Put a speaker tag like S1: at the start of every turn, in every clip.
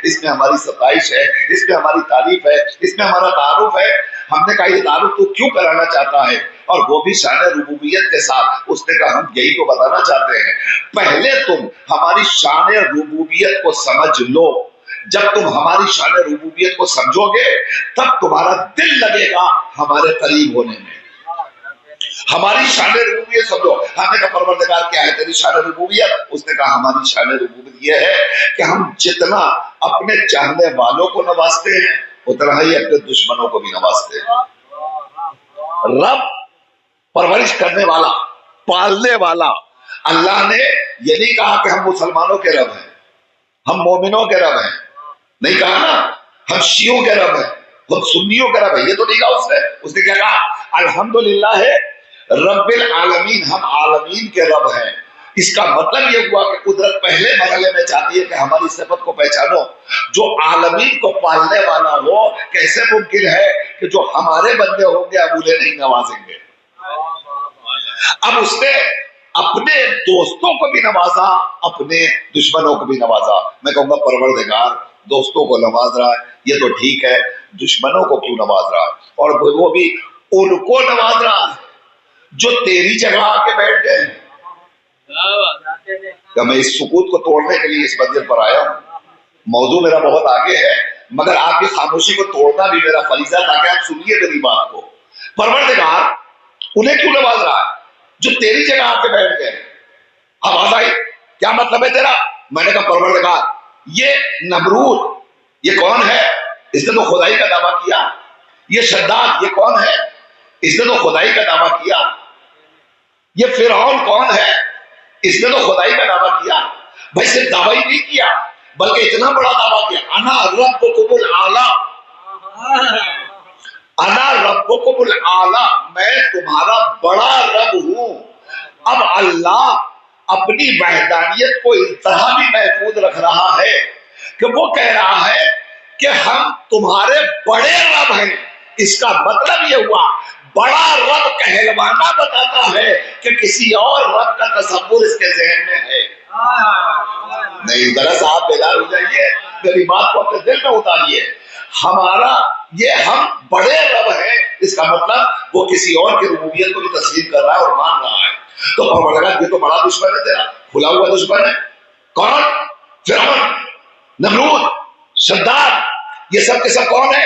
S1: اس میں ہماری ستائش ہے، اس میں ہماری تعریف ہے، اس میں ہمارا تعارف ہے۔ ہم نے کہا یہ تعارف تو کیوں کرانا چاہتا ہے؟ اور وہ بھی شان ربوبیت کے ساتھ۔ اس نے کہا ہم یہی تو بتانا چاہتے ہیں، پہلے تم ہماری شان ربوبیت کو سمجھ لو۔ جب تم ہماری شان ربوبیت کو سمجھو گے تب تمہارا دل لگے گا ہمارے قریب ہونے میں۔ ہماری شان ربوبیت سمجھو۔ ہم نے کہا پروردگار کیا ہے تیری شان ربوبیت؟ اس نے کہا ہماری شان ربوبیت یہ ہے کہ ہم جتنا اپنے چاہنے والوں کو نوازتے ہیں اتنا ہی اپنے دشمنوں کو بھی نوازتے ہیں۔ رب پرورش کرنے والا، پالنے والا۔ اللہ نے یہ نہیں کہا کہ ہم مسلمانوں کے رب ہیں، ہم مومنوں کے رب ہیں، نہیں کہا نا ہم شیعوں کے رب ہیں، ہم سنیوں کے رب ہیں، یہ تو نہیں کہا اس نے کیا کہا؟ الحمدللہ رب العالمین، ہم عالمین کے رب ہیں۔ اس کا مطلب یہ ہوا کہ قدرت پہلے مرحلے میں چاہتی ہے کہ ہماری صفت کو پہچانو، جو عالمین کو پالنے والا ہو۔ کیسے ممکن ہے کہ جو ہمارے بندے ہوں گے اب انہیں نہیں نوازیں گے؟ اب اس نے اپنے دوستوں کو بھی نوازا، اپنے دشمنوں کو بھی نوازا۔ میں کہوں گا پروردگار دوستوں کو نواز رہا ہے یہ تو ٹھیک ہے، دشمنوں کو کیوں نواز رہا ہے؟ اور وہ بھی ان کو نواز رہا ہے جو تیری جگہ آ کے بیٹھ گئے ہیں۔ کہ میں اس سکوت کو توڑنے کے لیے اس منزل پر آیا ہوں۔ موضوع میرا بہت آگے ہے مگر آپ کی خاموشی کو توڑنا بھی میرا فریضہ، تاکہ آپ سنیے میری بات کو۔ پروردگار انہیں کیوں نواز رہا ہے جو تیری جگہ آ کے بیٹھ گئے؟ آواز آئی کیا مطلب ہے تیرا؟ میں نے کہا پروردگار یہ نمرود یہ کون ہے؟ اس نے تو خدائی کا دعویٰ کیا۔ یہ شداد یہ کون ہے؟ اس نے تو خدائی کا دعویٰ کیا۔ یہ فرعون کون ہے؟ اس نے تو خدائی کا دعویٰ کیا۔ بھائی صرف دعویٰ ہی نہیں کیا بلکہ اتنا بڑا دعویٰ کیا، انا ربکم الاعلی، انا ربکم الاعلی، میں تمہارا بڑا رب ہوں۔ اب اللہ اپنی وحدانیت کو اس طرح بھی محفوظ رکھ رہا ہے کہ وہ کہہ رہا ہے کہ ہم تمہارے بڑے رب ہیں۔ اس کا مطلب یہ ہوا بڑا رب کہلوانا بتاتا ہے کہ کسی اور رب کا تصور اس کے ذہن میں ہے نہیں۔ ذرا صاحب بیدار ہو جائیے، میری بات کو اپنے دل میں اتاریے۔ ہمارا یہ ہم بڑے رب ہیں، اس کا مطلب وہ کسی اور کی ربوبیت کو بھی تسلیم کر رہا ہے اور مان رہا ہے۔ تو پروردگار یہ تو بڑا دشمن ہے تیرا، کھلا ہوا دشمن ہے۔ کون؟ فرعون، نمرود، شداد، یہ سب کے سب کون ہے؟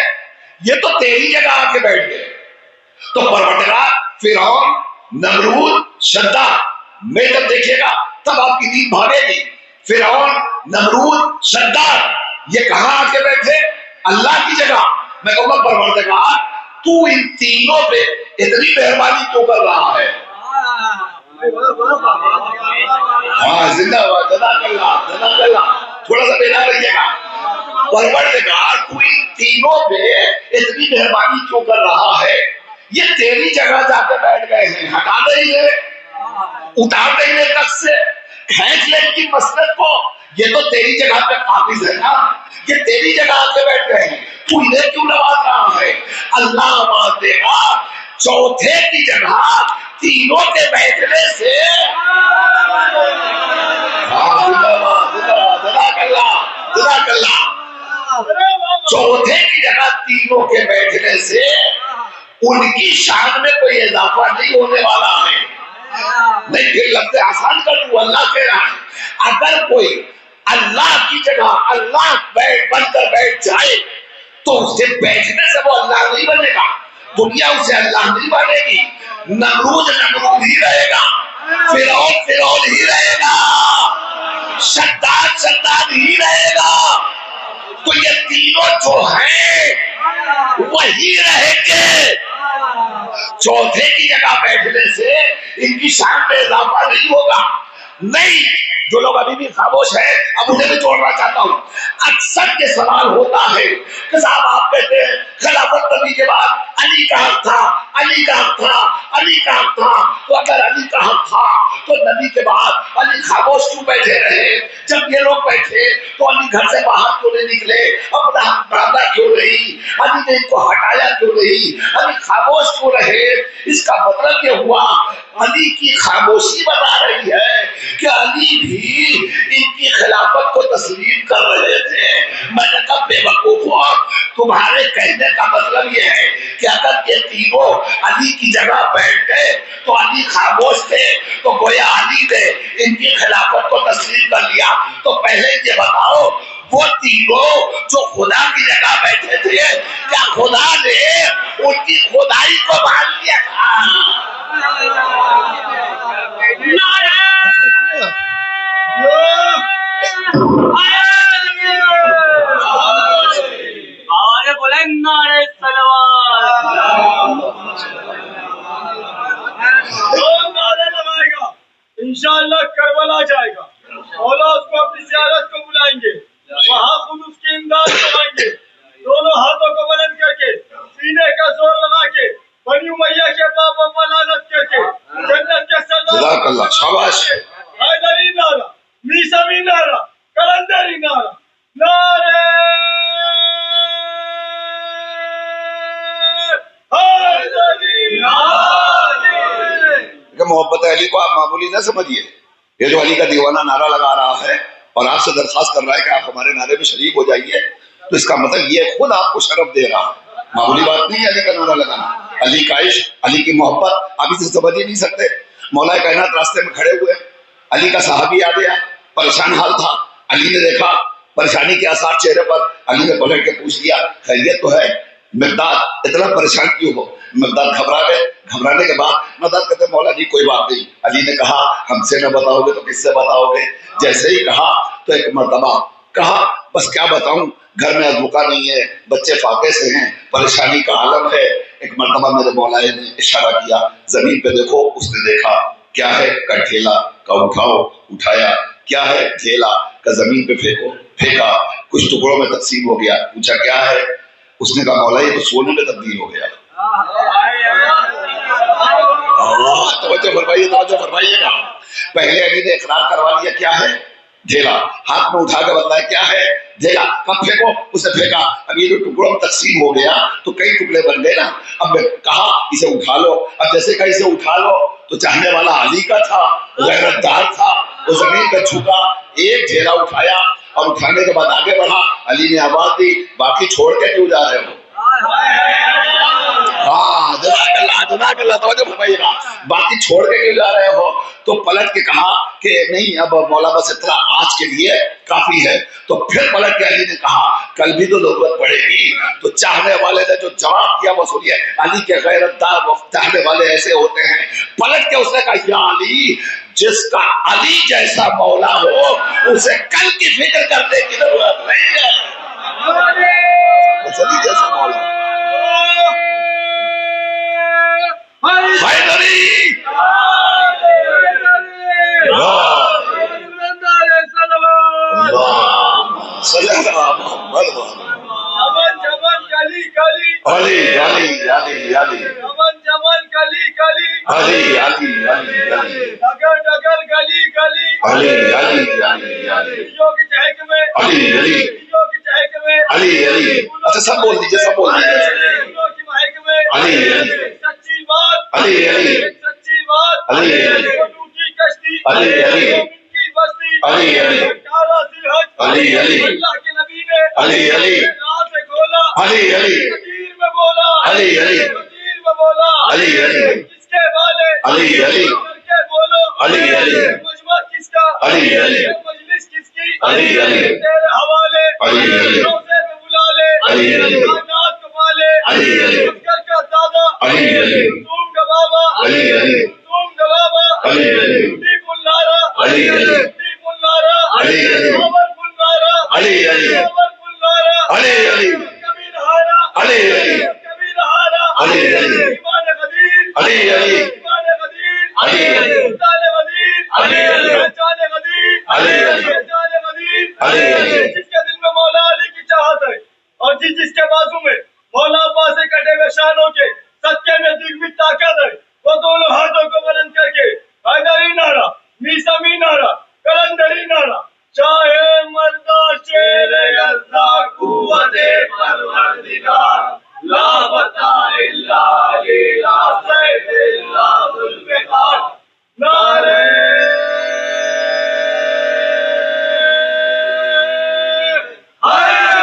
S1: یہ تو تیری جگہ آ کے بیٹھ گئے۔ تو پروردگار فرعون، نمرود، شداد میں جب دیکھیے گا تب آپ کی نیند بھاگے گی۔ فرعون، نمرود، شداد یہ کہاں آ کے بیٹھے؟ اللہ کی جگہ۔ میں کہوں گا پروردگار تو ان تینوں پہ اتنی مہربانی کیوں کر رہا ہے؟ ہاں زندہ باد، جزاک اللہ، جزاک اللہ۔ تھوڑا سا بیدار رہیے گا۔ پروردگار تو ان تینوں پہ اتنی مہربانی کیوں کر رہا ہے؟ یہ تیری جگہ جا کے بیٹھ گئے ہیں، ہٹا دیں گے، اتار دیں گے تخت سے، کھینچ لیں کی مسلط کو۔ یہ تو تیری جگہ پہ قابض ہے نا، یہ تیری جگہ آ کے بیٹھ گئے ہیں، تو انہیں کیوں نواز رہا ہے؟ اللہ آواز دے گا چوتھے کی جگہ تینوں کے بیٹھنے سے۔ جزاک اللہ۔ چوتھے کی جگہ تینوں کے بیٹھنے سے ان کی شان میں کوئی اضافہ نہیں ہونے والا ہے۔ نہیں پھر لفظ آسان کر دوں، اللہ کہہ رہا ہے اگر کوئی اللہ کی جگہ اللہ بن کر بیٹھ جائے تو اس کے بیٹھنے سے وہ اللہ نہیں بنے گا، دنیا اسے اللہ نہیں بنے گی، نمرود نمرود ہی رہے گا، فرعون فرعون ہی رہے گا، شداد شداد ہی رہے گا۔ تو یہ تینوں جو ہیں وہی رہیں گے۔ چوتھے کی جگہ بیٹھنے سے ان کی شان میں اضافہ نہیں ہوگا۔ نہیں، جو لوگ ابھی بھی خاموش ہیں اب انہیں بھی جوڑنا چاہتا ہوں۔ اکثر یہ سوال ہوتا ہے کہ صاحب آپ کہتے ہیں خلافت نبی کے بعد علی کا حق تھا، علی کا حق تھا، علی کا حق تھا، تو اگر علی کا حق تھا تو نبی کے بعد علی خاموش کیوں بیٹھے رہے؟ جب یہ لوگ بیٹھے تو علی گھر سے باہر کیوں نہیں نکلے؟ اپنا حق بڑھانا کیوں نہیں؟ علی نے ان کو ہٹایا کیوں نہیں؟ علی خاموش کیوں رہے؟ اس کا مطلب یہ ہوا علی کی خاموشی بتا رہی ہے کہ علی بھی ان کی خلافت کو تسلیم کر رہے تھے، میں نے کہا بیوقوف ہو، تمہارے کہنے کا مطلب یہ ہے کہ اگر یہ تینوں علی کی جگہ بیٹھ گئے تو علی خاموش تھے، تو گویا علی نے ان کی خلافت کو تسلیم کر لیا۔ تو پہلے یہ بتاؤ وہ تینوں جو خدا کی جگہ بیٹھے تھے، کیا خدا نے ان کی خدائی کو مان لیا تھا؟
S2: انشاءاللہ کربلا جائے گا، مولا اس کو اپنی زیارت کو بلائیں گے، وہاں خود اس کی امداد کرائیں گے، دونوں ہاتھوں کو بلند کر کے سینے کا زور لگا کے بنی امیہ کے باب و ملالت کر کے جنت کے
S1: جزاک اللہ، شاباش۔
S2: حیدری نعرہ، میسمی نعرہ، کلندری نعرہ، نعرہ حیدری
S1: کہ محبت علی کو آپ معمولی نہ سمجھیے، یہ جو علی کا دیوانہ نعرہ لگا رہا ہے اور آپ سے درخواست کر رہا ہے کہ آپ ہمارے نعرے میں شریک ہو جائیے، تو اس کا مطلب یہ خود آپ کو شرف دے رہا ہے، معمولی بات نہیں ہے علی کا نعرہ لگانا۔ علی کا عشق، علی کی محبت آپ اسے سمجھ ہی نہیں سکتے۔ مولا کائنات راستے میں کھڑے ہوئے، علی کا صحابی آ گیا، پریشان حال تھا، علی نے دیکھا پریشانی کے آثار چہرے پر، علی نے پلٹ کے پوچھ لیا خیریت تو ہے؟ مقداد اتنا پریشان کیوں ہو؟ مقداد گھبرا گئے، گھبرانے کے بعد مقداد کہتے مولا جی کوئی بات نہیں۔ علی نے کہا ہم سے نہ بتاؤ گے تو کس سے بتاؤ گے؟ جیسے ہی کہا تو ایک مرتبہ کہا بس کیا بتاؤں، گھر میں ازبکا نہیں ہے، بچے فاقے سے ہیں، پریشانی کا عالم ہے۔ ایک مرتبہ میرے مولا نے اشارہ کیا زمین پہ دیکھو، اس نے دیکھا کیا ہے؟ کا ڈھیلا، کا اٹھاؤ، اٹھایا، کیا ہے؟ ڈھیلا، کا زمین پہ پھینکو، پھینکا، کچھ ٹکڑوں میں تقسیم ہو گیا، پوچھا کیا ہے؟ اس نے کہا مولا یہ تو سونے میں تبدیل ہو گیا۔ توجہ فرمائیے، توجہ فرمائیے گا۔ پہلے علی نے اقرار کروا لیا کیا ہے؟ ڈھیلا، ہاتھ میں اٹھا کے بتلایا کیا ہے؟ ڈھیلا، کب پھینکو؟ اسے پھینکا، اب یہ جو ٹکڑوں میں تقسیم ہو گیا تو کئی ٹکڑے بن گئے نا، اب کہا اسے اٹھا لو، اب جیسے کہا اسے اٹھا لو تو چاہنے والا علی کا تھا، غیرت دار تھا، وہ زمین پہ جھکا، ایک ڈھیلا اٹھایا اور اٹھانے کے بعد آگے بڑھا، علی نے آواز دی باقی چھوڑ کے کیوں جا رہے ہو؟ جزاک اللہ، جزاک اللہ، توجہ فرمائیے گا، باقی چھوڑ کے کیوں جا رہے ہو؟ تو پلٹ کے کہا کہ نہیں اب مولا بس اتنا آج کے لیے کافی ہے۔ تو پھر پلٹ کے علی نے کہا کل بھی تو ضرورت پڑے گی۔ تو چاہنے والے نے جو جواب دیا وہ سنیے، علی کے غیرت دار چاہنے والے ایسے ہوتے ہیں، پلٹ کے اس نے کہا یا علی جس کا علی جیسا مولا ہو اسے کل کی فکر کرنے کی ضرورت نہیں ہے، علی جیسا مولا حیدری علی علی علی علی علی علی علی
S2: ڈگر ڈگر گلی گلی
S1: علی علی علی علی
S2: کی چہک میں
S1: علی علی
S2: کی چہک میں
S1: علی علی اچھا سب بول دیجیے، سب بول دیجیے،
S2: کی مہک میں
S1: علی علی
S2: سچی بات،
S1: علی علی
S2: سچی بات،
S1: علی علی
S2: کی کشتی،
S1: علی علی
S2: کی بستی،
S1: علی علی علی علی
S2: اللہ کے نبی نے
S1: علی علی
S2: رات سے کھولا،
S1: علی علی
S2: تیر میں بولا،
S1: علی علی
S2: تیر میں بولا،
S1: علی علی
S2: کس کے والے،
S1: علی علی
S2: کر کے بولو،
S1: علی علی
S2: مجمع کس کا،
S1: علی علی
S2: مجلس کس کی،
S1: علی علی
S2: تیرے حوالے،
S1: علی علی
S2: روزے میں بلا لے،
S1: علی علی
S2: کائنات کو پالے،
S1: علی علی
S2: عسکر کا دادا،
S1: علی علی
S2: تم کا بابا،
S1: علی علی
S2: تم کا بابا،
S1: علی علی
S2: دیپ النارا،
S1: علی علی
S2: دیپ النارا،
S1: علی علی
S2: پاورفل نارا،
S1: علی علی
S2: پاورفل نارا،
S1: علی علی
S2: کبیر ہارا،
S1: علی علی
S2: کبیر ہارا،
S1: علی علی
S2: ایمان غدیر،
S1: علی علی
S2: ایمان غدیر،
S1: علی علی
S2: جان غدیر،
S1: علی علی
S2: جان غدیر،
S1: علی علی
S2: جان غدیر،
S1: علی علی
S2: جس کے دل میں مولا علی کی چاہت ہے اور جس کے بازو میں مولا عباس سے کٹے ہوئے شانوں کے صدقے میں دگوی طاقت ہے، وہ دونوں ہاتھوں کو بلند کر کے حیدری نعرہ، میسمی نعرہ، کلندری نعرہ، چاہے مردہ شیر یزدہ قوت پروردگار، لا بتا الا علی لا سیف الا ذوالفقار، نعرہ حیدری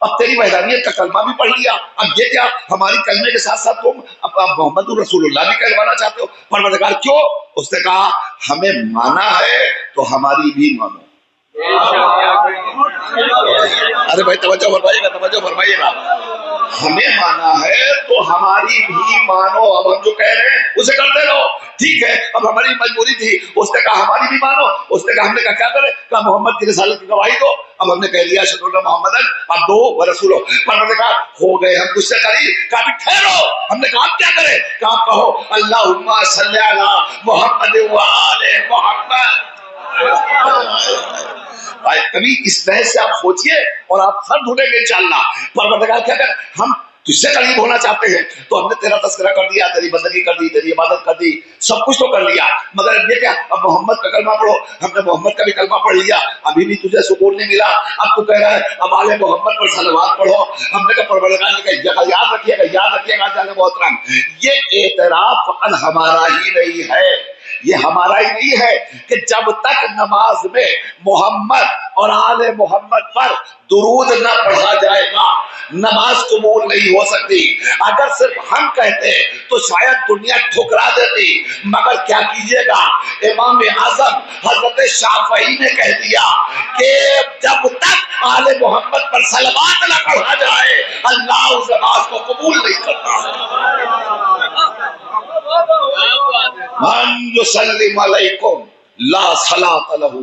S1: اب تیری وحدانیت کا کلمہ بھی پڑھ لیا، اب یہ کیا ہماری کلمے کے ساتھ ساتھ تم اب محمد رسول اللہ بھی کہلوانا چاہتے ہو؟ پروردگار کیوں؟ اس نے کہا ہمیں مانا ہے تو ہماری بھی مانو۔ ارے بھائی توجہ فرمائیے گا، ہمیں مانا ہے تو ہماری بھی مانو۔ اب ہم جو کہہ رہے ہیں اسے کرتے رہو، ٹھیک ہے۔ اب ہماری مجبوری تھی، اس نے کہا ہماری بھی مانو۔ اس نے کہا ہم نے کہا کیا کرے؟ کہا محمد کی رسالت کی گواہی دو۔ اب ہم نے کہہ دیا اشہد ان محمدن عبدہ و رسولہ۔ پروردگار ہو گئے ہم تجھ سے قریب۔ کہا ٹھہرو، ہم نے کہا آپ کیا کریں؟ کہا آپ کہو اللہم صلی علی محمد و آل محمد۔ کبھی اس طرح سے آپ سوچئے اور آپ سر ڈھونڈیں گے انشاءاللہ۔ پروردگار کیا کر، ہم تجھ سے قریب ہونا چاہتے ہیں تو ہم نے تیرا تذکرہ کر دیا، تیری بندگی کر دی، تیری عبادت کر دی، سب کچھ تو کر لیا، مگر اب یہ کیا؟ اب محمد کا کلمہ پڑھو۔ ہم نے محمد کا بھی کلمہ پڑھ لیا، ابھی بھی تجھے سکون نہیں ملا۔ اب تو کہہ رہا ہے اب آل محمد پر صلوات پڑھو۔ ہم نے کہا پروردگار نے کہا یاد رکھیے گا جان محترم، یہ اعتراف فقط ہمارا ہی نہیں ہے، یہ ہمارا ہی نہیں ہے کہ جب تک نماز میں محمد اور آل محمد پر درود نہ پڑھا جائے گا نماز قبول نہیں ہو سکتی۔ اگر صرف ہم کہتے تو شاید دنیا ٹھکرا دیتی، مگر کیا کیجیے گا، امام اعظم حضرت شافعی نے کہہ دیا کہ جب تک آل محمد پر صلوات نہ پڑھا جائے اللہ اس نماز کو قبول نہیں کرتا۔ من یسلم علیکم لا صلاۃ لہ،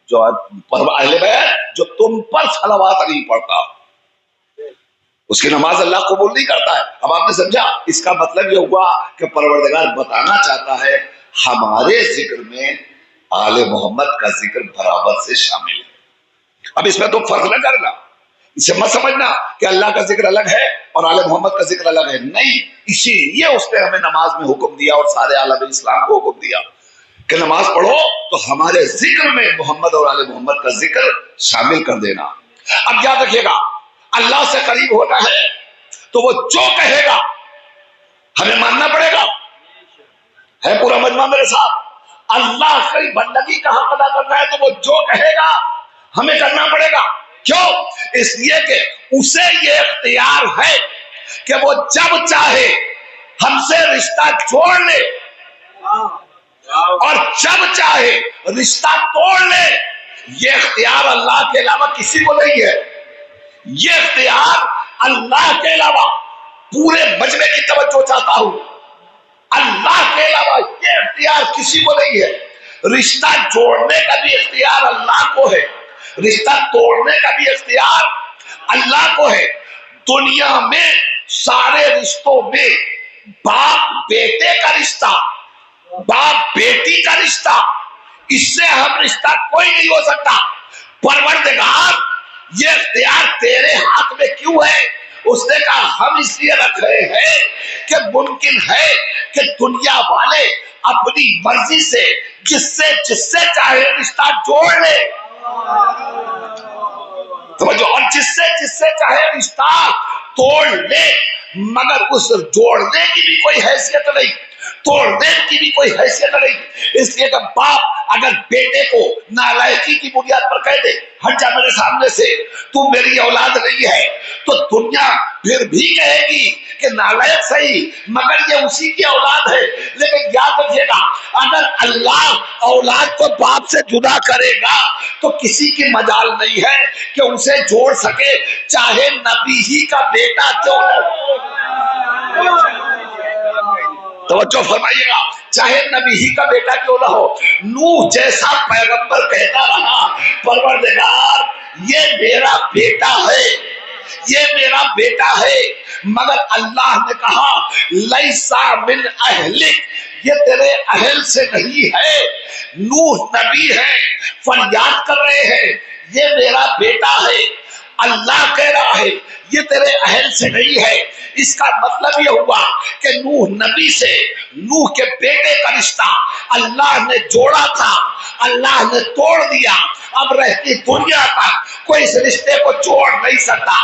S1: جو اہل بیت جو تم پر صلوات نہیں پڑھتا اس کی نماز اللہ قبول نہیں کرتا ہے۔ اب آپ نے سمجھا، اس کا مطلب یہ ہوا کہ پروردگار بتانا چاہتا ہے ہمارے ذکر میں آل محمد کا ذکر برابر سے شامل ہے۔ اب اس میں تو فرق نہ کرنا، اسے مت سمجھنا کہ اللہ کا ذکر الگ ہے اور آل محمد کا ذکر الگ ہے، نہیں۔ اسی لیے اس نے ہمیں نماز میں حکم دیا اور سارے عالم اسلام کو حکم دیا کہ نماز پڑھو تو ہمارے ذکر میں محمد اور آل محمد کا ذکر شامل کر دینا۔ اب یاد رکھیے گا، اللہ سے قریب ہونا ہے تو وہ جو کہے گا ہمیں ماننا پڑے گا۔ ہے پورا مجمع میرے ساتھ؟ اللہ کی بندگی کا حق ادا کرنا ہے تو وہ جو کہے گا ہمیں کرنا پڑے گا۔ کیوں؟ اس لیے کہ اسے یہ اختیار ہے کہ وہ جب چاہے ہم سے رشتہ جوڑ لے اور جب چاہے رشتہ توڑ لے۔ یہ اختیار اللہ کے علاوہ کسی کو نہیں ہے، یہ اختیار اللہ کے علاوہ، پورے مجمع کی توجہ چاہتا ہوں، اللہ کے علاوہ یہ اختیار کسی کو نہیں ہے۔ رشتہ جوڑنے کا بھی اختیار اللہ کو ہے، رشتہ توڑنے کا بھی اختیار اللہ کو ہے۔ دنیا میں سارے رشتوں میں باپ بیٹے کا رشتہ، باپ بیٹی کا رشتہ، اس سے ہم رشتہ کوئی نہیں ہو سکتا۔ پروردگار یہ اختیار تیرے ہاتھ میں کیوں ہے؟ اس نے کہا ہم اس لیے رکھ رہے ہیں کہ ممکن ہے کہ دنیا والے اپنی مرضی سے جس سے چاہے رشتہ جوڑ لے، سمجھو، اور جس سے چاہے رشتہ توڑ لے، مگر اس جوڑنے کی بھی کوئی حیثیت نہیں، توڑنے کی بھی کوئی حیثیت نہیں۔ اس لیے کہ باپ اگر بیٹے کو نالائکی کی بنیاد پر کہہ دے ہٹ جا میرے سامنے سے، تو میری اولاد نہیں ہے، تو دنیا پھر بھی کہے گی کہ نالائق صحیح مگر یہ اسی کی اولاد ہے۔ لیکن یاد رکھیے گا، اگر اللہ اولاد کو باپ سے جدا کرے گا تو کسی کی مجال نہیں ہے کہ اسے جوڑ سکے، چاہے نبی ہی کا بیٹا کیوں نہ ہو۔ توجہ فرمائیے گا، چاہے نبی ہی کا بیٹا کیوں نہ ہو۔ نوح جیسا پیغمبر کہتا رہا پروردگار یہ میرا بیٹا ہے، یہ میرا بیٹا ہے، مگر اللہ نے کہا لیسا من اہلک، یہ تیرے اہل سے نہیں ہے۔ نوح نبی ہے، فریاد کر رہے ہیں یہ میرا بیٹا ہے، اللہ کہہ رہا ہے یہ تیرے اہل سے نہیں ہے۔ اس کا مطلب یہ ہوا کہ نوح نبی سے نوح کے بیٹے کا رشتہ اللہ نے جوڑا تھا، اللہ نے توڑ دیا۔ اب رہتی دنیا تک کوئی اس رشتے کو چھوڑ نہیں سکتا،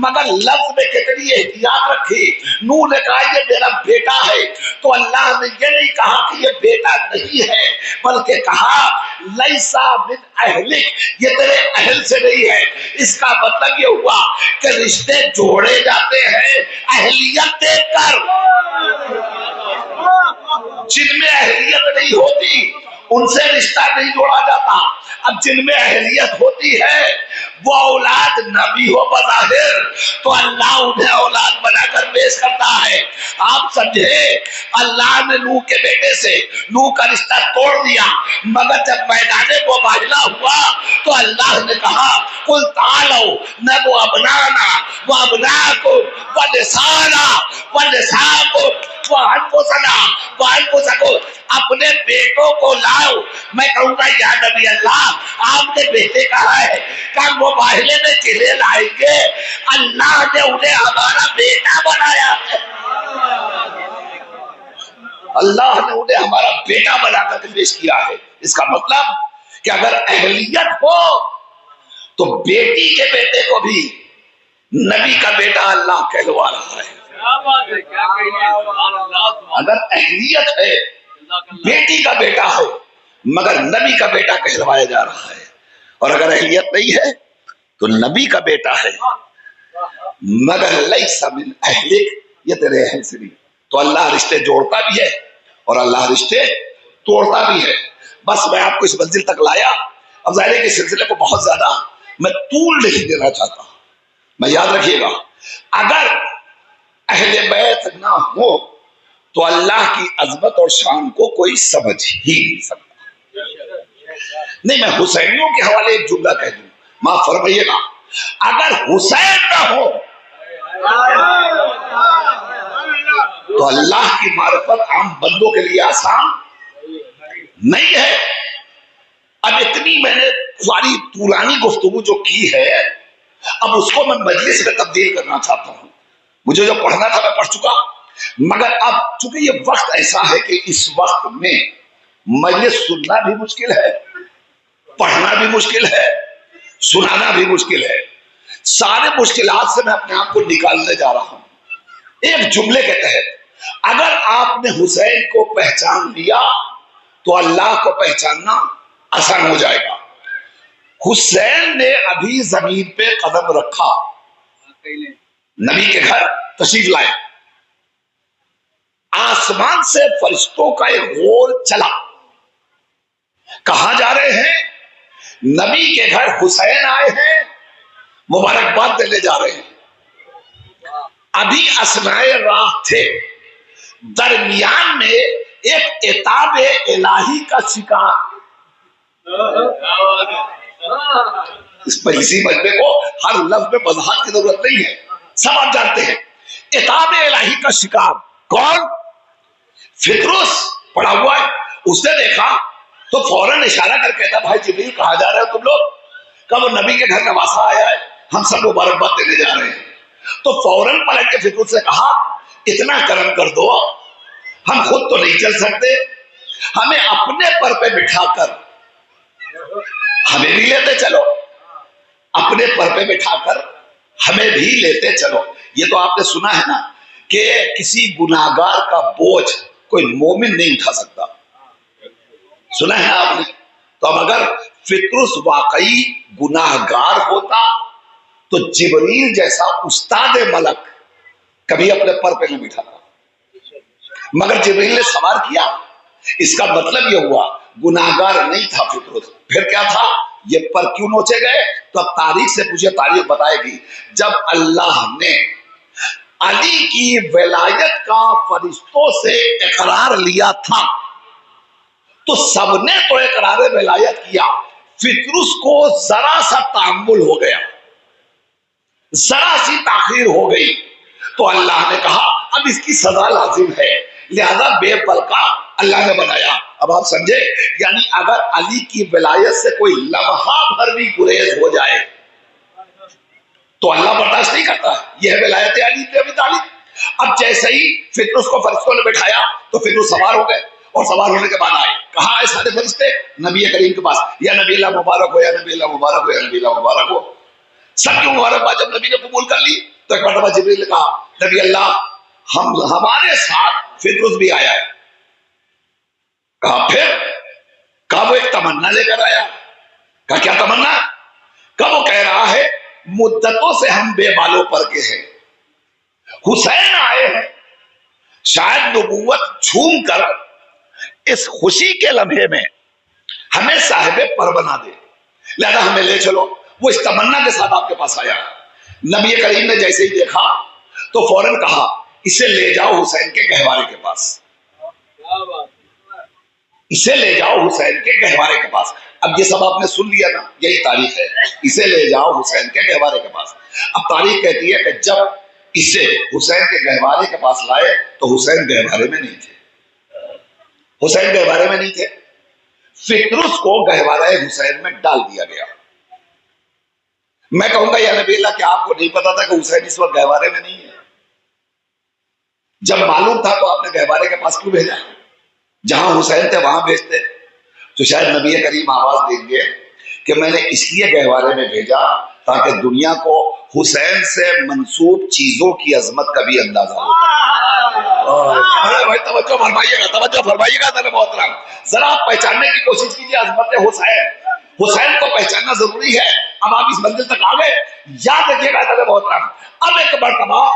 S1: مگر لفظ میں کتنی احتیاط رکھی۔ نوح نے کہا یہ میرا بیٹا ہے، تو اللہ نے یہ نہیں کہا کہ یہ بیٹا نہیں ہے، بلکہ کہا لیسا من اہلک، یہ تیرے اہل سے نہیں ہے۔ اس کا مطلب یہ ہوا کہ رشتے جوڑے جاتے ہیں اہلیت دیکھ کر۔ جن میں اہلیت نہیں ہوتی ان سے رشتہ نہیں جوڑا جاتا، اب جن میں اہلیت ہوتی ہے وہ اولاد نہ بھی ہو بظاہر تو اللہ انہیں اولاد بنا کر پیش کرتا ہے۔ آپ سمجھے اللہ نے نوح کے بیٹے سے نوح کا رشتہ توڑ دیا، مگر جب میدان مباہلہ ہوا تو اللہ نے کہا قل تعالوا ندعو ابنانا وابناکم ونساءنا ونساءکم وانفسکم، اپنے بیٹوں کو لاؤ۔ میں کہوں گا یا نبی اللہ آپ نے بیٹے کہا ہے کہ مباہلے میں جنہیں لائیں گے اللہ نے انہیں ہمارا بیٹا بنایا ہے، اللہ نے انہیں ہمارا بیٹا بنا کر پیش کیا ہے۔ اس کا مطلب کہ اگر اہلیت ہو تو بیٹی کے بیٹے کو بھی نبی کا بیٹا اللہ کہلوا رہا ہے۔ اگر اہلیت ہے بیٹی کا بیٹا ہے مگر نبی کا بیٹا کہلوایا جا رہا ہے، اور اگر اہلیت نہیں ہے تو نبی کا بیٹا ہے مگر لیس من اہلک، یہ تیرے اہل سے نہیں۔ تو اللہ رشتے جوڑتا بھی ہے اور اللہ رشتے توڑتا بھی ہے۔ بس میں آپ کو اس منزل تک لایا۔ اب ظاہر ہے کہ سلسلے کو بہت زیادہ میں طول نہیں دینا چاہتا، میں یاد رکھیے گا اگر اہل بیت نہ ہو تو اللہ کی عظمت اور شان کو کوئی سمجھ ہی نہیں سکتا۔ نہیں، میں حسینیوں کے حوالے ایک جملہ کہہ دوں، معاف فرمائیے گا، اگر حسین نہ ہو تو اللہ کی معرفت عام بندوں کے لیے آسان نہیں ہے۔ اب اتنی میں نے ساری طولانی گفتگو جو کی ہے، اب اس کو میں مجلس میں تبدیل کرنا چاہتا ہوں۔ مجھے جو پڑھنا تھا میں پڑھ چکا، مگر اب چونکہ یہ وقت ایسا ہے کہ اس وقت میں مجلس سننا بھی مشکل ہے، پڑھنا بھی مشکل ہے، سنانا بھی مشکل ہے۔ سارے مشکلات سے میں اپنے آپ کو نکالنے جا رہا ہوں ایک جملے کے تحت۔ اگر آپ نے حسین کو پہچان لیا تو اللہ کو پہچاننا آسان ہو جائے گا۔ حسین نے ابھی زمین پہ قدم رکھا، نبی کے گھر تشریف لائے، آسمان سے فرشتوں کا ایک غور چلا، کہاں جا رہے ہیں؟ نبی کے گھر حسین آئے ہیں، مبارکباد دینے جا رہے ہیں۔ ابھی اثنائے راہ تھے، درمیان میں ایک عتاب الہی کا شکار۔ اسی مجمع کو ہر لفظ میں وضاحت کی ضرورت نہیں ہے، سب آپ جانتے ہیں۔ عتاب الہی کا شکار کون؟ فطرس پڑا ہوا ہے، اس نے دیکھا تو فوراً اشارہ کر کہتا بھائی جبریل کہاں جا رہے ہو تم لوگ؟ کہ وہ نبی کے گھر نواسا آیا ہے، ہم سب مبارکباد دینے جا رہے ہیں۔ تو فوراً پلٹ کے فطرس سے کہا اتنا کرم کر دو، ہم خود تو نہیں چل سکتے، ہمیں اپنے پر پہ بٹھا کر ہمیں بھی لیتے چلو، اپنے پر پہ بٹھا کر ہمیں بھی لیتے چلو۔ یہ تو آپ نے سنا ہے نا کہ کسی گناہگار کا بوجھ کوئی مومن نہیں اٹھا سکتا، سنا ہے آپ نے؟ تو اب اگر فطرس واقعی گناہگار ہوتا تو جبریل جیسا استاد ملک کبھی اپنے پر پہ نہیں بٹھاتا، مگر جبریل نے سوار کیا۔ اس کا مطلب یہ ہوا گناہگار نہیں تھا فطرس، پھر کیا تھا؟ یہ پر کیوں نوچے گئے؟ تو اب تاریخ سے پوچھے، تاریخ بتائے گی۔ جب اللہ نے علی کی ولایت کا فرشتوں سے اقرار لیا تھا تو سب نے تو اقرار ولایت کیا، فطرس کو ذرا سا تعمل ہو گیا، ذرا سی تاخیر ہو گئی، تو اللہ نے کہا اب اس کی سزا لازم ہے، لہذا بے بل کا اللہ نے بنایا۔ اب آپ سمجھے، یعنی اگر علی کی ولایت سے کوئی لمحہ بھر بھی گریز ہو جائے تو اللہ برداشت نہیں کرتا، یہ ہے ولایت علی بن ابی طالب۔ اب جیسے ہی فطرس کو فرشتوں نے بٹھایا تو فطرس سوار ہو گئے، اور سوار ہونے کے بعد آئے. کہاں آئے سارے فرشتے؟ نبی کریم کے پاس. یا نبی اللہ مبارک ہو، یا نبی اللہ مبارک ہو، یا نبی اللہ مبارک ہو. سب کی مبارکباد جب نبی نے قبول کر لی تو ایک مرتبہ جبریل نے کہا نبی اللہ ہمارے ساتھ فطرس بھی آیا ہے. کہا پھر؟ کہا وہ ایک تمنا لے کر آیا. کہا کیا تمنا؟ کہا وہ کہہ رہا ہے مدتوں سے ہم بے بالوں پر کے ہیں، حسین آئے ہیں، شاید نبوت چھوم کر اس خوشی کے لمحے میں ہمیں صاحب پر بنا دے، لہذا ہمیں لے چلو. وہ اس تمنا کے ساتھ آپ کے پاس آیا. نبی کریم نے جیسے ہی دیکھا تو فوراً کہا اسے لے جاؤ حسین کے گہوارے کے پاس، اسے لے جاؤ حسین کے گہوارے کے پاس. اب یہ سب آپ نے سن لیا نا، یہی تاریخ ہے، اسے لے جاؤ حسین کے گہوارے کے پاس. اب تاریخ کہتی ہے کہ جب اسے حسین کے گہوارے کے پاس لائے تو حسین گہوارے میں نہیں تھے. حسین گہوارے میں نہیں تھے. فطرس کو گہوارہ حسین میں ڈال دیا گیا. میں کہوں گا یا نبی اللہ کہ آپ کو نہیں پتا تھا کہ حسین اس وقت گہوارے میں نہیں ہے؟ جب معلوم تھا تو آپ نے گہوارے کے پاس کیوں بھیجا؟ جہاں حسین تھے وہاں بھیجتے. تو شاید نبی کریم آواز دیں گے کہ میں نے اس لیے گہوارے میں بھیجا تاکہ دنیا کو حسین سے منسوب چیزوں کی عظمت کا بھی اندازہ ہو. بھائی توجہ فرمائیے گا ذرا محترم، ذرا آپ پہچاننے کی کوشش کیجیے عظمت حسین. حسین کو پہچاننا ضروری ہے. اب آپ اس منزل تک آ گئے، یاد رکھیے گا ذرا محترم. اب ایک مرتبہ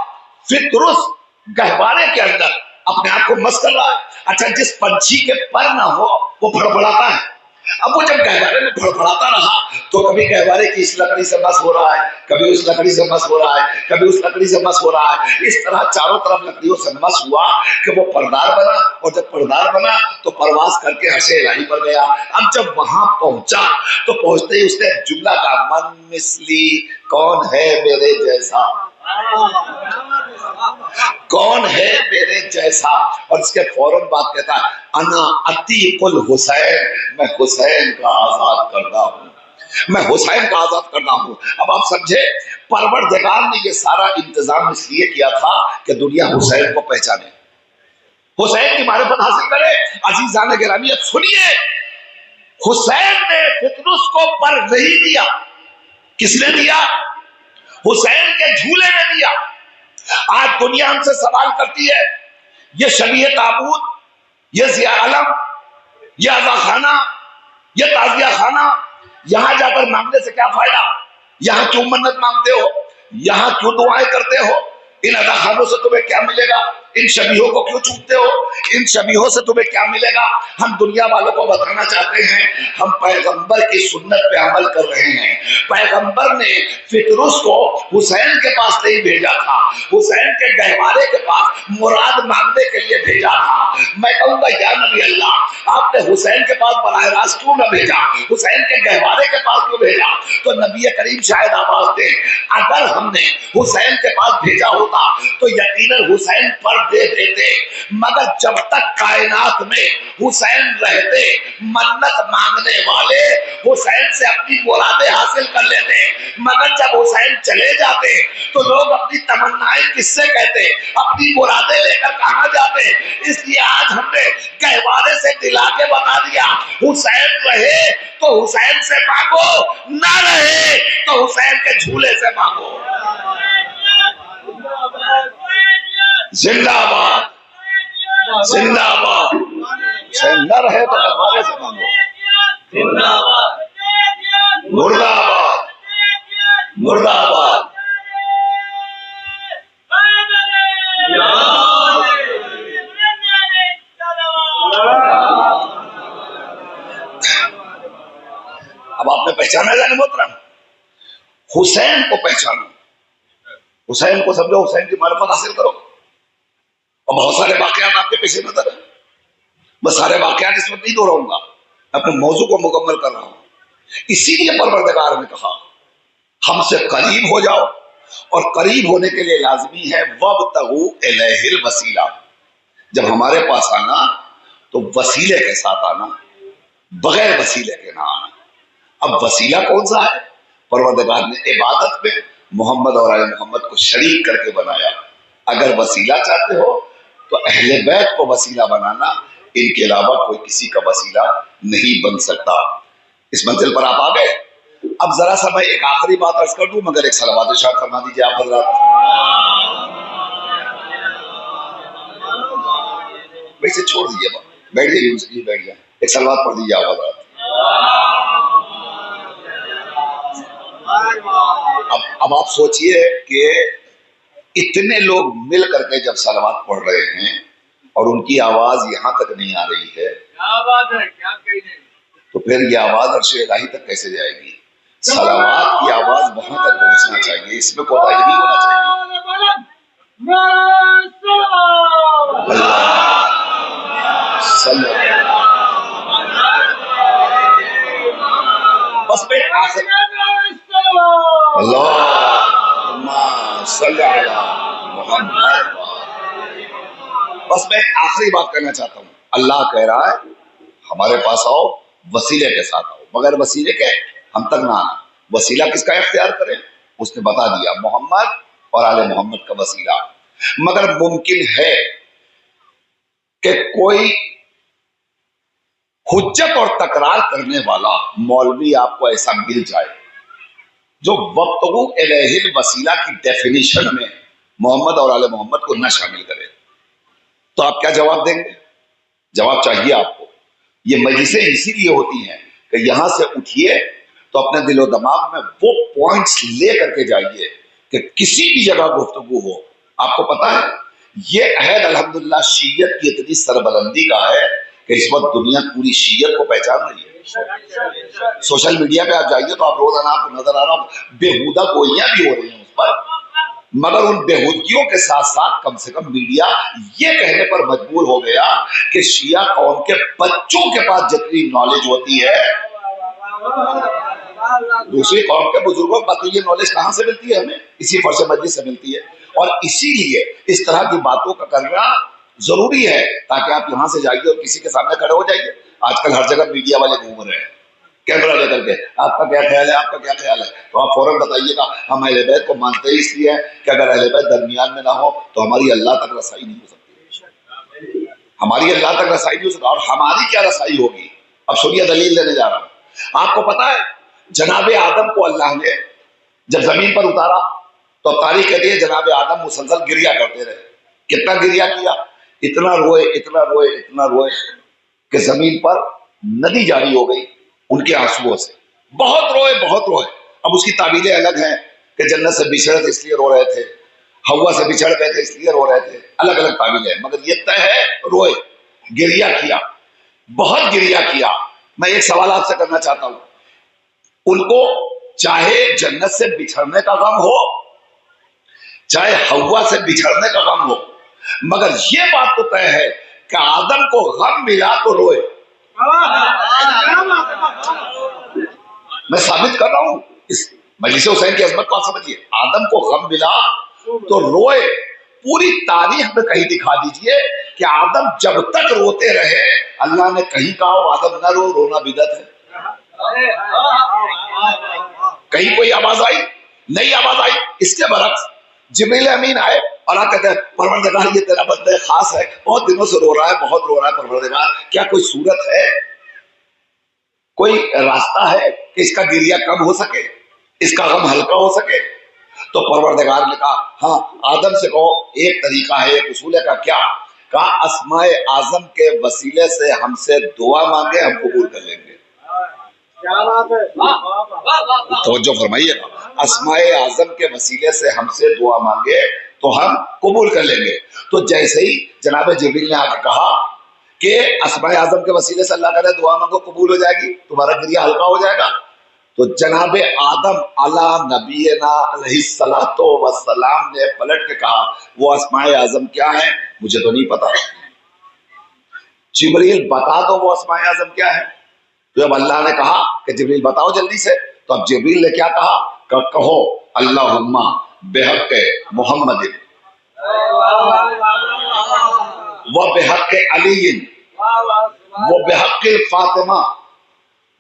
S1: فطرس گہوارے کے اندر اپنے آپ کو مست کر رہا ہے. اچھا جس پنچھی کے پر نہ ہو وہ پھڑپڑاتا ہے. اب وہ جب گہوارے میں پھڑپڑاتا رہا تو کبھی گہوارے کی اس لکڑی سے مس ہو رہا ہے، کبھی اس لکڑی سے مس ہو رہا ہے، کبھی اس لکڑی سے مس ہو رہا ہے. اس طرح چاروں طرف لکڑیوں سے مس ہوا کہ وہ پردار بنا، اور جب پردار بنا تو پرواز کر کے عرش الہی پر گیا. اب جب وہاں پہنچا تو پہنچتے ہی اس نے جملہ کہا من مثلی، کون ہے میرے جیسا، کون ہے میرے جیسا. اور اس کے فوراً بات کہتا ہے انا عتیق الحسین، میں حسین کا آزاد کردہ ہوں، میں حسین کا آزاد کردہ ہوں. اب آپ سمجھے پروردگار نے یہ سارا انتظام اس لیے کیا تھا کہ دنیا حسین کو پہچانے، حسین کی معرفت حاصل کرے. عزیزان گرامی اب سنیے، حسین نے فطرس کو پر نہیں دیا. کس نے دیا؟ حسین کے جھولے میں دیا. آج دنیا ہم سے سوال کرتی ہے یہ شبیہ تابوت، یہ ضیاء علم، یہ عزا خانہ، یہ تعزیہ خانہ، یہاں جا کر مانگنے سے کیا فائدہ؟ یہاں کیوں منت مانگتے ہو؟ یہاں کیوں دعائیں کرتے ہو؟ ان عزا خانوں سے تمہیں کیا ملے گا؟ ان شبیہوں کو کیوں چھوٹتے ہو؟ ان شبیہوں سے تمہیں کیا ملے گا؟ ہم دنیا والوں کو بتانا چاہتے ہیں ہم پیغمبر کی سنت پہ عمل کر رہے ہیں. پیغمبر نے فطرس کو حسین کے پاس نہیں بھیجا تھا، حسین کے گہوارے کے پاس مراد مانگنے کے لیے بھیجا تھا. میں کہوں گا یا نبی اللہ آپ نے حسین کے پاس براہ راست کیوں نہ بھیجا؟ حسین کے گہوارے کے پاس کیوں بھیجا؟ تو نبی کریم شاید آواز دے اگر ہم نے حسین کے پاس بھیجا ہوتا تو یقیناً حسین پر دے دیتے، مگر جب تک کائنات میں حسین رہتے منت مانگنے والے حسین سے اپنی مرادیں حاصل کر لیتے، مگر جب حسین چلے جاتے تو لوگ اپنی تمنائیں کس سے کہتے، اپنی مرادیں لے کر کہاں جاتے. اس لیے آج ہم نے گہوارے سے دلا کے بتا دیا حسین رہے تو حسین سے مانگو، نہ رہے تو حسین کے جھولے سے مانگو. زندہ باد، زندہ باد. حسین نہ رہے تو گہوارے سے مانگو. زندہ باد، مردہ آباد، مردہ آباد. اب آپ نے پہچانا جانے محترم، حسین کو پہچانو، حسین کو سمجھو، حسین کی معرفت حاصل کرو. اور بہت سارے واقعات آپ کے پیش نظر ہیں، میں سارے واقعات اس وقت نہیں دہراؤں گا، اپنے موضوع کو مکمل کر رہا ہوں. اسی لیے پروردگار نے کہا ہم سے قریب ہو جاؤ، اور قریب ہونے کے لیے لازمی ہے وابتغوا الیہ الوسیلہ. جب ہمارے پاس آنا تو وسیلے کے ساتھ آنا، بغیر وسیلے کے نہ آنا. اب وسیلہ کون سا ہے؟ پروردگار نے عبادت میں محمد اور آل محمد کو شریک کر کے بنایا. اگر وسیلہ چاہتے ہو تو اہل بیت کو وسیلہ بنانا، ان کے علاوہ کوئی کسی کا وسیلہ نہیں بن سکتا۔ اس منزل پر آپ آ گئے۔ اب ذرا سا میں ایک آخری بات عرض کر دوں، مگر ایک صلوات ارشاد فرما دیجیے آپ حضرات۔ ویسے چھوڑ دیجیے، بیٹھ جائیے، بیٹھ جائیں، ایک صلوات پڑھ دیجیے آپ حضرات۔ اب آپ سوچئے کہ اتنے لوگ مل کر کے جب صلوات پڑھ رہے ہیں اور ان کی آواز یہاں تک نہیں آ رہی ہے،
S2: کیا بات ہے، کیا کہنے، تو
S1: پھر یہ آواز عرش الہی تک کیسے جائے گی؟ صلوات کی آواز وہاں تک پہنچنا چاہیے، اس میں کوتاہی نہیں ہونا چاہیے۔ بس میں بس میں آخری بات کرنا چاہتا ہوں۔ اللہ کہہ رہا ہے ہمارے پاس آؤ، وسیلے کے ساتھ آؤ، بغیر وسیلے کے ہم تک نہ آنا۔ وسیلہ کس کا اختیار کریں؟ اس نے بتا دیا، محمد اور آل محمد کا وسیلہ۔ مگر ممکن ہے کہ کوئی حجت اور تکرار کرنے والا مولوی آپ کو ایسا مل جائے جو وابتغوا الیہ الوسیلہ کی ڈیفینیشن میں محمد اور آل محمد کو نہ شامل کرے، تو آپ کیا جواب دیں گے؟ جواب چاہیے آپ کو۔ یہ مجلسیں اسی لیے ہوتی ہیں کہ یہاں سے اٹھیے تو اپنے دل و دماغ میں وہ پوائنٹس لے کر کے جائیے کہ کسی بھی جگہ گفتگو ہو، آپ کو پتا ہے یہ عہد الحمدللہ شیعت کی اتنی سربلندی کا ہے کہ اس وقت دنیا پوری شیعت کو پہچان رہی ہے۔ سوشل میڈیا پہ آپ جائیے تو آپ روزانہ آپ کو نظر آ رہا بےہودہ گوئیاں بھی ہو رہی ہیں اس پر، مگر ان بےہودگیوں کے ساتھ ساتھ کم سے کم میڈیا یہ کہنے پر مجبور ہو گیا کہ شیعہ قوم کے بچوں کے پاس جتنی نالج ہوتی ہے دوسری قوم کے بزرگوں کے پاس یہ نالج کہاں سے ملتی ہے؟ ہمیں اسی فرش مجلس سے ملتی ہے۔ اور اسی لیے اس طرح کی باتوں کا کرنا ضروری ہے تاکہ آپ یہاں سے جائیے اور کسی کے سامنے کھڑے ہو جائیے۔ آج کل ہر جگہ میڈیا والے گھوم رہے ہیں کیمرہ لے کر کے، آپ کا کیا خیال ہے، آپ کا کیا خیال ہے، تو آپ فوراً بتائیے گا ہم اہل بیت کو مانتے ہی اس لیے ہیں کہ اگر اہل بیت درمیان میں نہ ہو تو ہماری اللہ تک رسائی نہیں ہو سکتی، ہماری اللہ تک رسائی نہیں ہو سکتی، اور ہماری کیا رسائی ہوگی؟ اب سنیے دلیل دینے جا رہا ہوں۔ آپ کو پتا ہے جناب آدم کو اللہ نے جب زمین پر اتارا تو تاریخ کہتی ہے جناب آدم مسلسل گریا کرتے رہے۔ کتنا گریا کیا؟ اتنا روئے اتنا روئے اتنا روئے کہ زمین پر ندی جاری ہو گئی ان کے آنسوؤں سے، بہت روئے بہت روئے۔ اب اس کی تعبیریں الگ ہیں کہ جنت سے بچھڑے تھے اس لیے رو رہے تھے، ہوا سے بچھڑ گئے تھے اس لیے رو رہے تھے، الگ الگ تعبیریں ہیں، مگر یہ طے ہے روئے، گریا کیا، بہت گریا کیا۔ میں ایک سوال آپ سے کرنا چاہتا ہوں، ان کو چاہے جنت سے بچھڑنے کا غم ہو چاہے ہوا سے بچھڑنے کا غم ہو، مگر یہ بات تو طے ہے کہ آدم کو غم ملا تو روئے۔ میں ثابت کر رہا ہوں، اس مجلس حسین کی عظمت کو آپ سمجھیے، آدم کو غم ملا تو روئے۔ پوری تاریخ میں کہیں دکھا دیجئے کہ آدم جب تک روتے رہے اللہ نے کہیں کہا آدم نہ رو، رونا بدعت ہے؟ کہیں کوئی آواز آئی؟ نہیں آواز آئی۔ اس کے برعکس جبریل امین آئے اور آپ کہتے ہیں پروردگار یہ تیرا بندہ خاص ہے، بہت دنوں سے رو رہا ہے، بہت رو رہا ہے پروردگار، کیا کوئی صورت ہے، کوئی راستہ ہے کہ اس کا گریہ کم ہو سکے، اس کا غم ہلکا ہو سکے؟ تو پروردگار نے کہا ہاں آدم سے کہو ایک طریقہ ہے، ایک اصول ہے۔ کیا کہا؟ اسماء اعظم کے وسیلے سے ہم سے دعا مانگے، ہم قبول کر لیں گے۔ توجہ فرمائیے گا، اسماء اعظم کے وسیلے سے ہم سے دعا مانگے تو ہم قبول کر لیں گے۔ تو جیسے ہی جناب جبریل نے آ کے کہا کہ اسماء اعظم کے وسیلے سے اللہ تعالیٰ دعا مانگو قبول ہو جائے گی، تمہارا گریہ ہلکا ہو جائے گا، تو جناب آدم علی نبینا علیہ الصلوۃ والسلام نے پلٹ کے کہا وہ اسماء اعظم کیا ہیں؟ مجھے تو نہیں پتا، جبریل بتا دو وہ اسماء اعظم کیا ہے۔ تو جب اللہ نے کہا کہ جبریل بتاؤ جلدی سے، تو اب جبریل نے کیا کہا کہ کہو اللہم بحق محمد و بحق علی و بحق الفاطمہ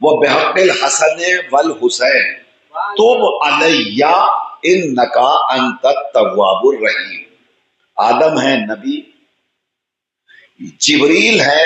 S1: و بحق الحسن والحسین تب علیہ انکا انت التواب الرحیم۔ آدم ہے نبی، جبریل ہے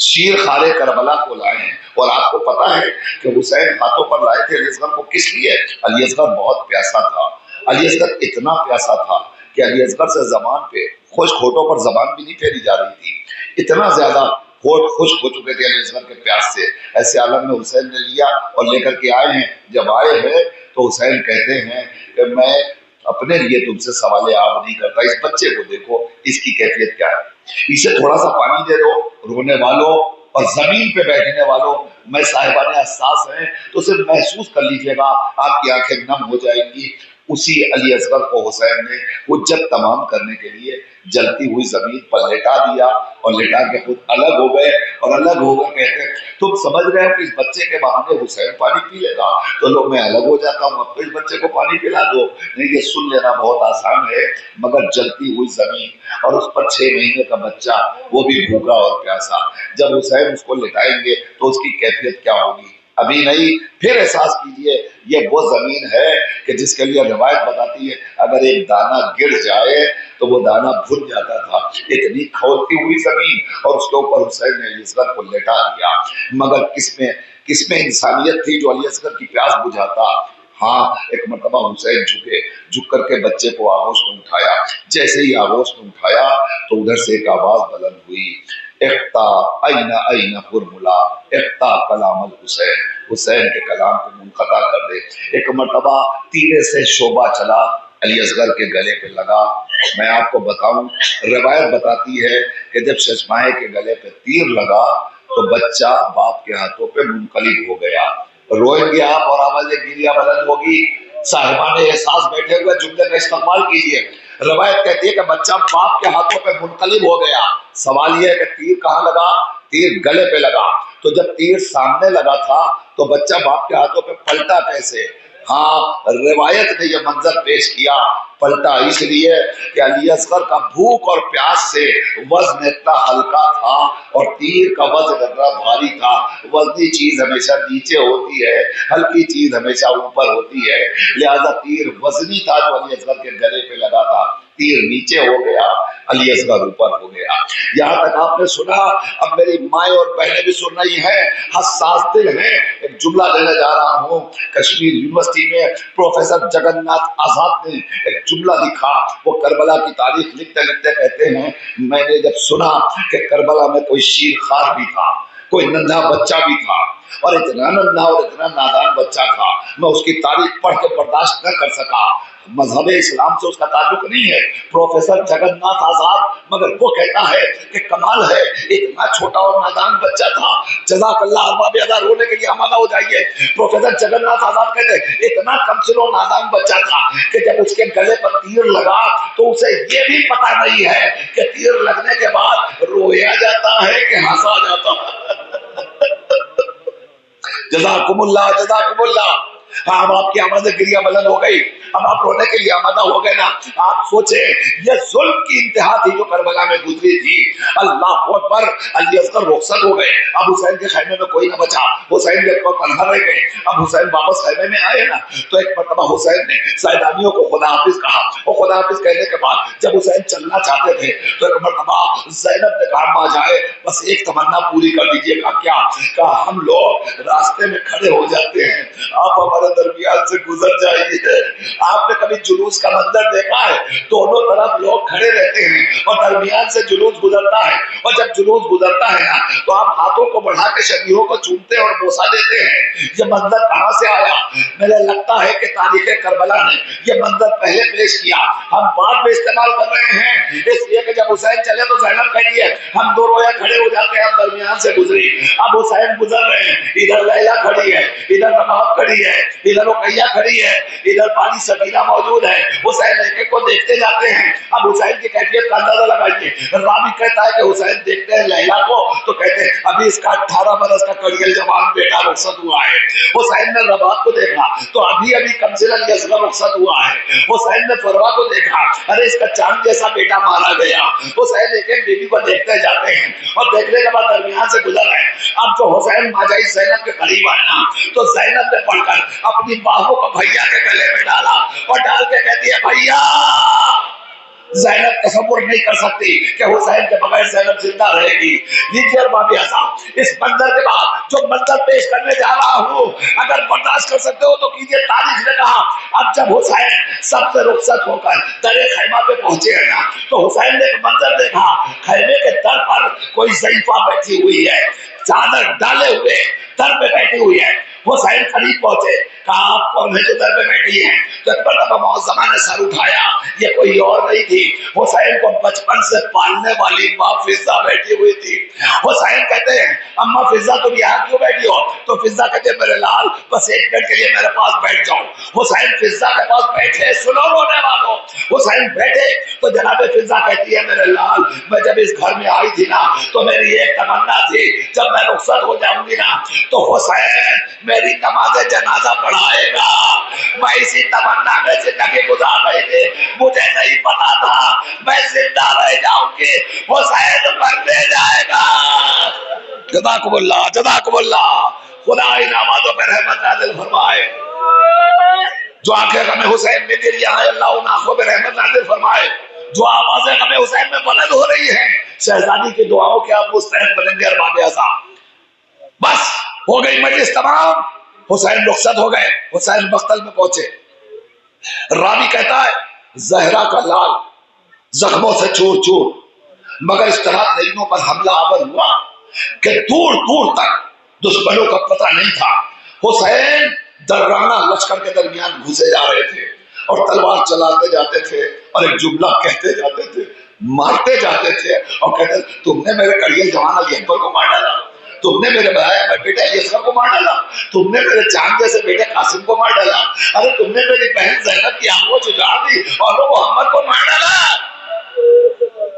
S1: شیر خارے کربلا کو لائے ہیں. اور آپ کو پتا ہے کہ حسین ہاتھوں پر لائے تھے علی اصغر کو کس لیے؟ علی اصغر بہت پیاسا تھا. علی اصغر اتنا پیاسا تھا کہ علی اصغر سے زبان پہ خشک ہونٹوں پر زبان بھی نہیں پھیری جا رہی تھی. اتنا زیادہ ہوٹ خشک ہو چکے تھے علی اصغر کے پیاس سے. ایسے عالم میں حسین نے لیا اور لے کر کے آئے ہیں. جب آئے ہیں تو حسین کہتے ہیں کہ میں اپنے لیے تم سے سوال آب نہیں کرتا، اس بچے کو دیکھو، اس کی کیفیت کیا ہے، اسے تھوڑا سا پانی دے دو. رونے والوں اور زمین پہ بیٹھنے والوں، میں صاحبان احساس ہیں تو صرف محسوس کر لیجئے گا، آپ کی آنکھیں نم ہو جائیں گی. اسی علی اصغر کو حسین نے حجت تمام کرنے کے لیے جلتی ہوئی زمین پر لٹا دیا اور لٹا کے خود الگ ہو گئے. اور الگ ہو گئے کہتے تم سمجھ رہے ہو کہ اس بچے کے بہانے حسین پانی پی لے گا تو لوگ میں الگ ہو جاتا ہوں، اب تو اس بچے کو پانی پلا دو. نہیں، یہ سن لینا بہت آسان ہے، مگر جلتی ہوئی زمین اور اس پر 6 مہینے کا بچہ، وہ بھی بھوکا اور پیاسا، جب حسین اس کو لٹائیں گے تو اس کی کیفیت کیا ہوگی؟ ابھی نہیں، پھر احساس کیجئے یہ وہ زمین ہے کہ جس کے لیے روایت بتاتی ہے اگر ایک دانہ گر جائے تو وہ دانہ بھن جاتا تھا. اتنی کھولتی ہوئی زمین اور اس کے اوپر حسین نے علی اصغر کو لٹا دیا. مگر کس میں انسانیت تھی جو علی اصغر کی پیاس بجھاتا؟ ہاں، ایک مرتبہ حسین جھک کر کے بچے کو آغوش میں اٹھایا. جیسے ہی آغوش میں اٹھایا تو ادھر سے ایک آواز بلند ہوئی، اقتا این فرملا اقتا کلام الحسین، حسین کے کلام کو منقطع کر دے. ایک مرتبہ تیرے سے شعبہ چلا، علی اصغر کے گلے پہ لگا. میں آپ کو بتاؤں، روایت بتاتی ہے کہ جب ششماہے کے گلے پہ تیر لگا تو بچہ باپ کے ہاتھوں پہ منقلب ہو گیا. روئیں گے آپ اور آواز گریہ بلند ہوگی. صاحبان احساس بیٹھے ہوئے جملے کا استعمال کیجیے. روایت کہتی ہے کہ بچہ باپ کے ہاتھوں پہ منقلب ہو گیا. سوال یہ ہے کہ تیر کہاں لگا؟ تیر گلے پہ لگا. تو جب تیر سامنے لگا تھا تو بچہ باپ کے ہاتھوں پہ پلٹا کیسے؟ ہاں، روایت نے یہ منظر پیش کیا. پلٹا اس لیے کہ علی اصغر کا بھوک اور پیاس سے وزن اتنا ہلکا تھا اور تیر کا وزن اتنا بھاری تھا. وزنی چیز ہمیشہ نیچے ہوتی ہے، ہلکی چیز ہمیشہ اوپر ہوتی ہے. لہذا تیر وزنی تھا جو علی اصغر کے گلے پہ لگا تھا. تیر نیچے ہو گیا، علی اصغر اوپر ہو گیا. یہاں تک آپ نے سنا. اب میری مائیں اور بہنیں بھی سن رہی ہیں، حساس دل ہیں. ایک جملہ دینے جا رہا ہوں. کشمیر یونیورسٹی میں پروفیسر جگن ناتھ آزاد نے ایک جملہ لکھا. وہ کربلا کی تاریخ لکھتے لکھتے کہتے ہیں، میں نے جب سنا کہ کربلا میں کوئی شیر خوار بھی تھا، کوئی ننھا بچہ بھی تھا، اور اتنا ننھا اور اتنا نادان بچہ تھا، میں اس کی تاریخ پڑھ کے برداشت نہ کر سکا. مذہب اسلام سے اس کا تعلق نہیں ہے، پروفیسر جگن ناتھ آزاد، مگر وہ کہتا ہے کہ کمال ہے، اتنا چھوٹا اور نادان بچہ تھا. جزاک اللہ، ارباب ادا رونے کے لیے آمادہ ہو جائیے. پروفیسر جگن ناتھ آزاد کہتے ہیں اتنا کمسن و نادان بچہ تھا کہ جب اس کے گلے پر تیر لگا تو اسے یہ بھی پتا نہیں ہے کہ تیر لگنے کے بعد رویا جاتا ہے کہ ہنسا جاتا ہے. جزاکم اللہ، جزاکم اللہ. ہاں، اب آپ کی آواز گریہ بلند ہو گئی، اب آپ رونے کے لیے آمادہ ہو گئے نا. آپ سوچیں یہ ظلم کی انتہا تھی جو کربلا میں گزری تھی. اللہ اکبر. علی اصغر رخصت ہو گئے. اب حسین کے خیمے میں کوئی نہ بچا. حسین جب کو تنہا رہ گئے. اب حسین واپس خیمے میں آئے نا تو ایک مرتبہ حسین نے سیدانیوں کو خدا حافظ کہا. اور خدا حافظ کہنے کے بعد جب حسین چلنا چاہتے تھے تو ایک مرتبہ زینب نے کہا، ماں جائے بس ایک تمنا پوری کر دیجیے گا. کیا؟ کہا ہم لوگ راستے میں کھڑے ہو جاتے ہیں، آپ ہمارے درمیان سے گزر جائیے. آپ نے کبھی جلوس کا منظر دیکھا ہے؟ دونوں طرف لوگ کھڑے رہتے ہیں اور درمیان سے جلوس گزرتا ہے، اور جب جلوس گزرتا ہے نا تو آپ ہاتھوں کو بڑھا کے شبیہوں کو چومتے اور بوسہ دیتے ہیں. یہ منظر کہاں سے آیا؟ مجھے لگتا ہے کہ تاریخ کربلا نے یہ منظر پہلے پیش کیا، ہم بعد میں استعمال کر رہے ہیں. اس لیے کہ جب حسین چلے تو زینب کہتی ہے ہم دو رویا کھڑے ہو جاتے ہیں، اب درمیان سے گزری. اب حسین گزر رہے ہیں، ادھر لیلا کھڑی ہے، ادھر رباب کھڑی ہے، ادھر رقیہ کھڑی ہے، ادھر پانی سکینہ موجود ہے. حسین ایک ایک کو دیکھتے جاتے ہیں. اب حسین کی کیفیت کا اندازہ لگائیے. راوی کہتا ہے کہ حسین دیکھتے ہیں لیلا کو تو کہتے ہیں ابھی اس کا 18 برس کا کڑیل جوان بیٹا رخصت ہوا ہے. حسین نے رباب کو دیکھا تو ابھی کمسن علی اصغر رخصت ہوا ہے. حسین نے فروا کو دیکھا، ارے اس کا چاند جیسا بیٹا مارا گیا. حسین ایک ایک بیوی کو دیکھتے جاتے ہیں اور دیکھنے کے بعد درمیان سے گزر رہے ہیں. اب جو حسین ماجائی زینب کے قریب آئے نا تو زینب نے پڑھ کر اپنی باہوں کو بھیا کے گلے میں ڈالا اور ڈال کے کہتی ہے بھیا زینب تصور نہیں کر سکتی کہ حسین کے بغیر زینب زندہ رہے گی. لیجیے ارباب اعظم، اس منظر کے بعد جو منظر پیش کرنے جا رہا ہوں اگر برداشت کر سکتے ہو تو کیجیے. تاریخ نے کہا اب جب حسین سب سے رخصت ہو کر در خیمہ پہ پہنچے ہیں نا تو حسین نے ایک منظر دیکھا. خیمے کے در پر کوئی ضعیفہ بیٹھی ہوئی ہے، چادر ڈالے ہوئے در پہ بیٹھی ہوئی ہے. حسین قریب پہنچے، کہا آپ کون ہے جو در پہ بیٹھی ہے؟ تو ایک مرتبہ معظمہ نے سر اٹھایا، یہ کوئی اور نہیں تھی، حسین کو بچپن سے پالنے والی ماں فضہ بیٹھی ہوئی تھی. حسین کہتے ہیں اما فضہ تم یہاں کیوں بیٹھی ہو؟ تو فضہ کہتے ہیں میرے لال بس ایک منٹ کے لیے میرے پاس بیٹھ جاؤ. حسین فضہ کے پاس بیٹھے، سنو رونے والوں، حسین بیٹھے تو جناب فضہ کہتی ہے میرے لال میں جب اس گھر میں آئی تھی نا تو میری ایک تمنا تھی جب میں رخصت ہو جاؤں گی نا تو حسین میری نماز جنازہ پڑھائے گا. میں اسی تمنا میں زندگی گزار رہی تھی، مجھے نہیں پتا تھا میں زندہ رہ جاؤں گی، حسین مرنے جائے گا. جزاکم اللہ، جزاکم اللہ. خدا ان آوازوں پہ رحمت نازل فرمائے. جو آنکھیں غم حسین میں گری ہیں اللہ ان آنکھوں پہ رحمت نازل فرمائے. جو آوازیں غم حسین میں بلند ہو رہی ہیں شہزادی کی دعاؤں کے آپ مستحق بنیں گے ارباب اعظم. بس ہو گئی مجلس تمام، حسین رخصت ہو گئے. حسین مقتل میں پہنچے. راوی کہتا ہے زہرا کا لال زخموں سے چور چور، مگر اس طرح نعینوں پر حملہ آور ہوا کہ دور دور تک دشمنوں کا پتہ نہیں تھا. حسین درانہ لشکر کے درمیان گھسے جا رہے تھے اور تلوار چلاتے جاتے تھے اور ایک جملہ کہتے جاتے تھے، مارتے جاتے تھے اور کہتے تم نے میرے کڑیے جوان علی اکبر کو مار ڈالا، تم نے میرے بیٹے یسر کو مار ڈالا، تم نے میرے چاند جیسے بیٹے قاسم کو مار ڈالا، ارے تم نے میری بہن زینب کی آنکھوں چجاڑ دی اور وہ محمد کو مار ڈالا،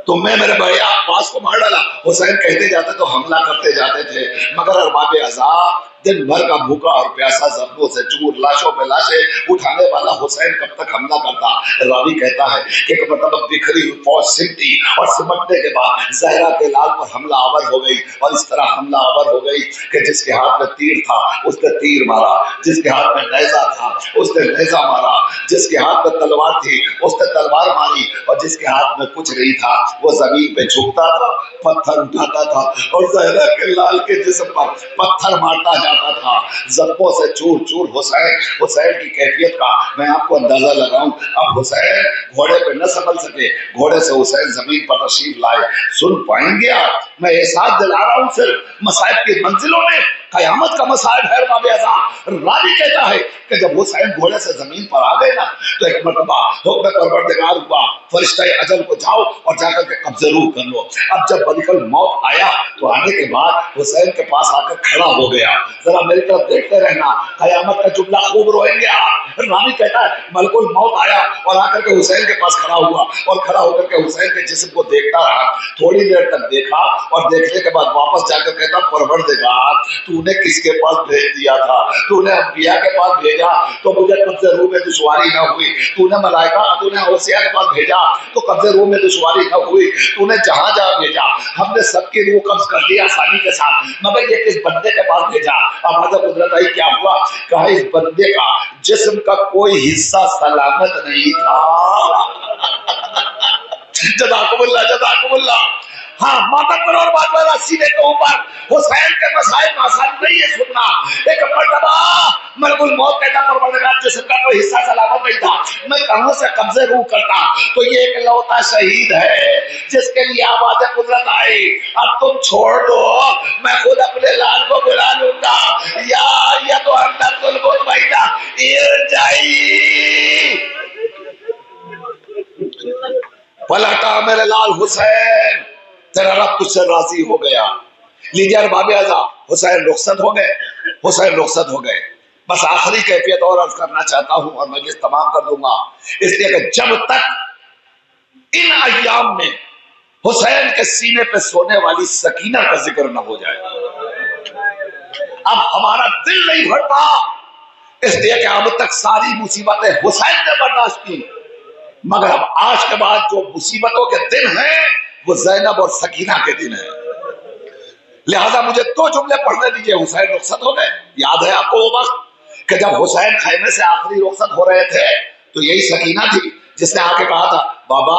S1: تم نے میرے بھائی عباس کو مار ڈالا. حسین کہتے جاتے تو حملہ کرتے جاتے تھے، مگر ارباب اعظم دن بھر کا بھوکا اور پیاسا زخموں سے چور، لاشوں پہ لاشیں اٹھانے والا حسین کب تک حملہ کرتا؟ راوی کہتا ہے کہ ایک مرتبہ بکھری ہوئی فوج سمٹی اور سمٹنے کے بعد زہرا کے لال پر حملہ آور ہو گئی اور اس طرح حملہ آور ہو گئی کہ جس کے ہاتھ میں تیر تھا اس نے تیر مارا، جس کے ہاتھ میں نیزہ تھا اس نے نیزہ مارا، جس کے ہاتھ میں تلوار تھی اس نے تلوار ماری، اور جس کے ہاتھ میں کچھ نہیں تھا وہ زمین پہ جھکتا تھا، پتھر اٹھاتا تھا اور زہرا کے لال کے جسم پر پتھر مارتا جاتا تھا، زخموں سے چور چور. حسین کی کیفیت کا میں آپ کو اندازہ لگاؤں. اب حسین گھوڑے پہ نہ سنبھل سکے، گھوڑے سے حسین زمین پر تشریف لائے. سن پائیں گے آپ، میں احساس دلا رہا ہوں صرف مصائب کی منزلوں میں قیامت کا مصائب ہے. ارباب اعظم راوی کہتا ہے کہ جب حسین گھوڑے سے زمین پر آ گئے نا تو ایک مرتبہ حکم پروردگار ہوا فرشتہ اجل کو جاؤ اور جا کر کے قبضے روح کر لو. اب جب ملک الموت آیا تو آنے کے بعد حسین کے پاس آ کر کھڑا ہو گیا. ذرا میری طرف دیکھتے رہنا، قیامت کا جملہ خوب روئیں گے آپ. راوی کہتا ہے ملک الموت آیا اور آ کر کے حسین کے پاس کھڑا ہوا اور کھڑا ہو کر کے حسین کے جسم کو دیکھتا رہا. تھوڑی دیر تک دیکھا اور دیکھنے کے بعد واپس جا کر کہتا پروردگار تو نے کس کے پاس بھیج دیا تھا؟ تو نے انبیاء کے پاس بھیجا تو مجھے قبضے روح میں دشواری نہ ہوئی، تو نے ملائکہ تو نے اوصیاء کے پاس بھیجا تو قبضے روح میں دشواری نہ ہوئی، تو نے جہاں جہاں بھیجا ہم نے سب کی روح قبض کر لی آسانی کے ساتھ، مگر یہ کس بندے کے پاس بھیجا؟ اب حضرت قدرت آئی کیا ہوا؟ کہا اس بندے کا جسم کا کوئی حصہ سلامت نہیں تھا. جزاکم اللہ، جزاکم اللہ. ہاں ماتم کرو اور بات والا سینے کے اوپر حسین کے مسائل آسان نہیں ہے سننا. ایک مرتبہ ملک الموت کہتا پروردگار جسم کا کوئی حصہ سلامت نہیں تھا، میں کہاں سے قبضے روح کرتا؟ تو یہ ایک لوتا شہید ہے جس کے لیے آواز قدرت آئی اب تم چھوڑ دو، میں خود اپنے لال کو بلا لوں گا. یا تو النفس المطمئنہ ارجعی. پلٹا میرے لال حسین، تیرا رب تجھ سے راضی ہو گیا. لیجیے ارباب اعظم حسین رخصت ہو گئے، حسین رخصت ہو گئے. بس آخری کیفیت اور عرض کرنا چاہتا ہوں اور میں یہ تمام کر دوں گا، اس لیے کہ جب تک ان ایام میں حسین کے سینے پہ سونے والی سکینہ کا ذکر نہ ہو جائے اب ہمارا دل نہیں بھرتا. اس لیے کہ اب تک ساری مصیبتیں حسین نے برداشت کی، مگر اب آج کے بعد جو مصیبتوں کے دن ہیں وہ زینب اور سکینہ کے دن ہیں. لہذا مجھے دو جملے پڑھنے دیجئے. حسین رخصت ہو گئے، یاد ہے آپ کو وہ وقت کہ جب حسین خیمے سے آخری رخصت ہو رہے تھے تو یہی سکینہ تھی جس نے آ کے کہا تھا بابا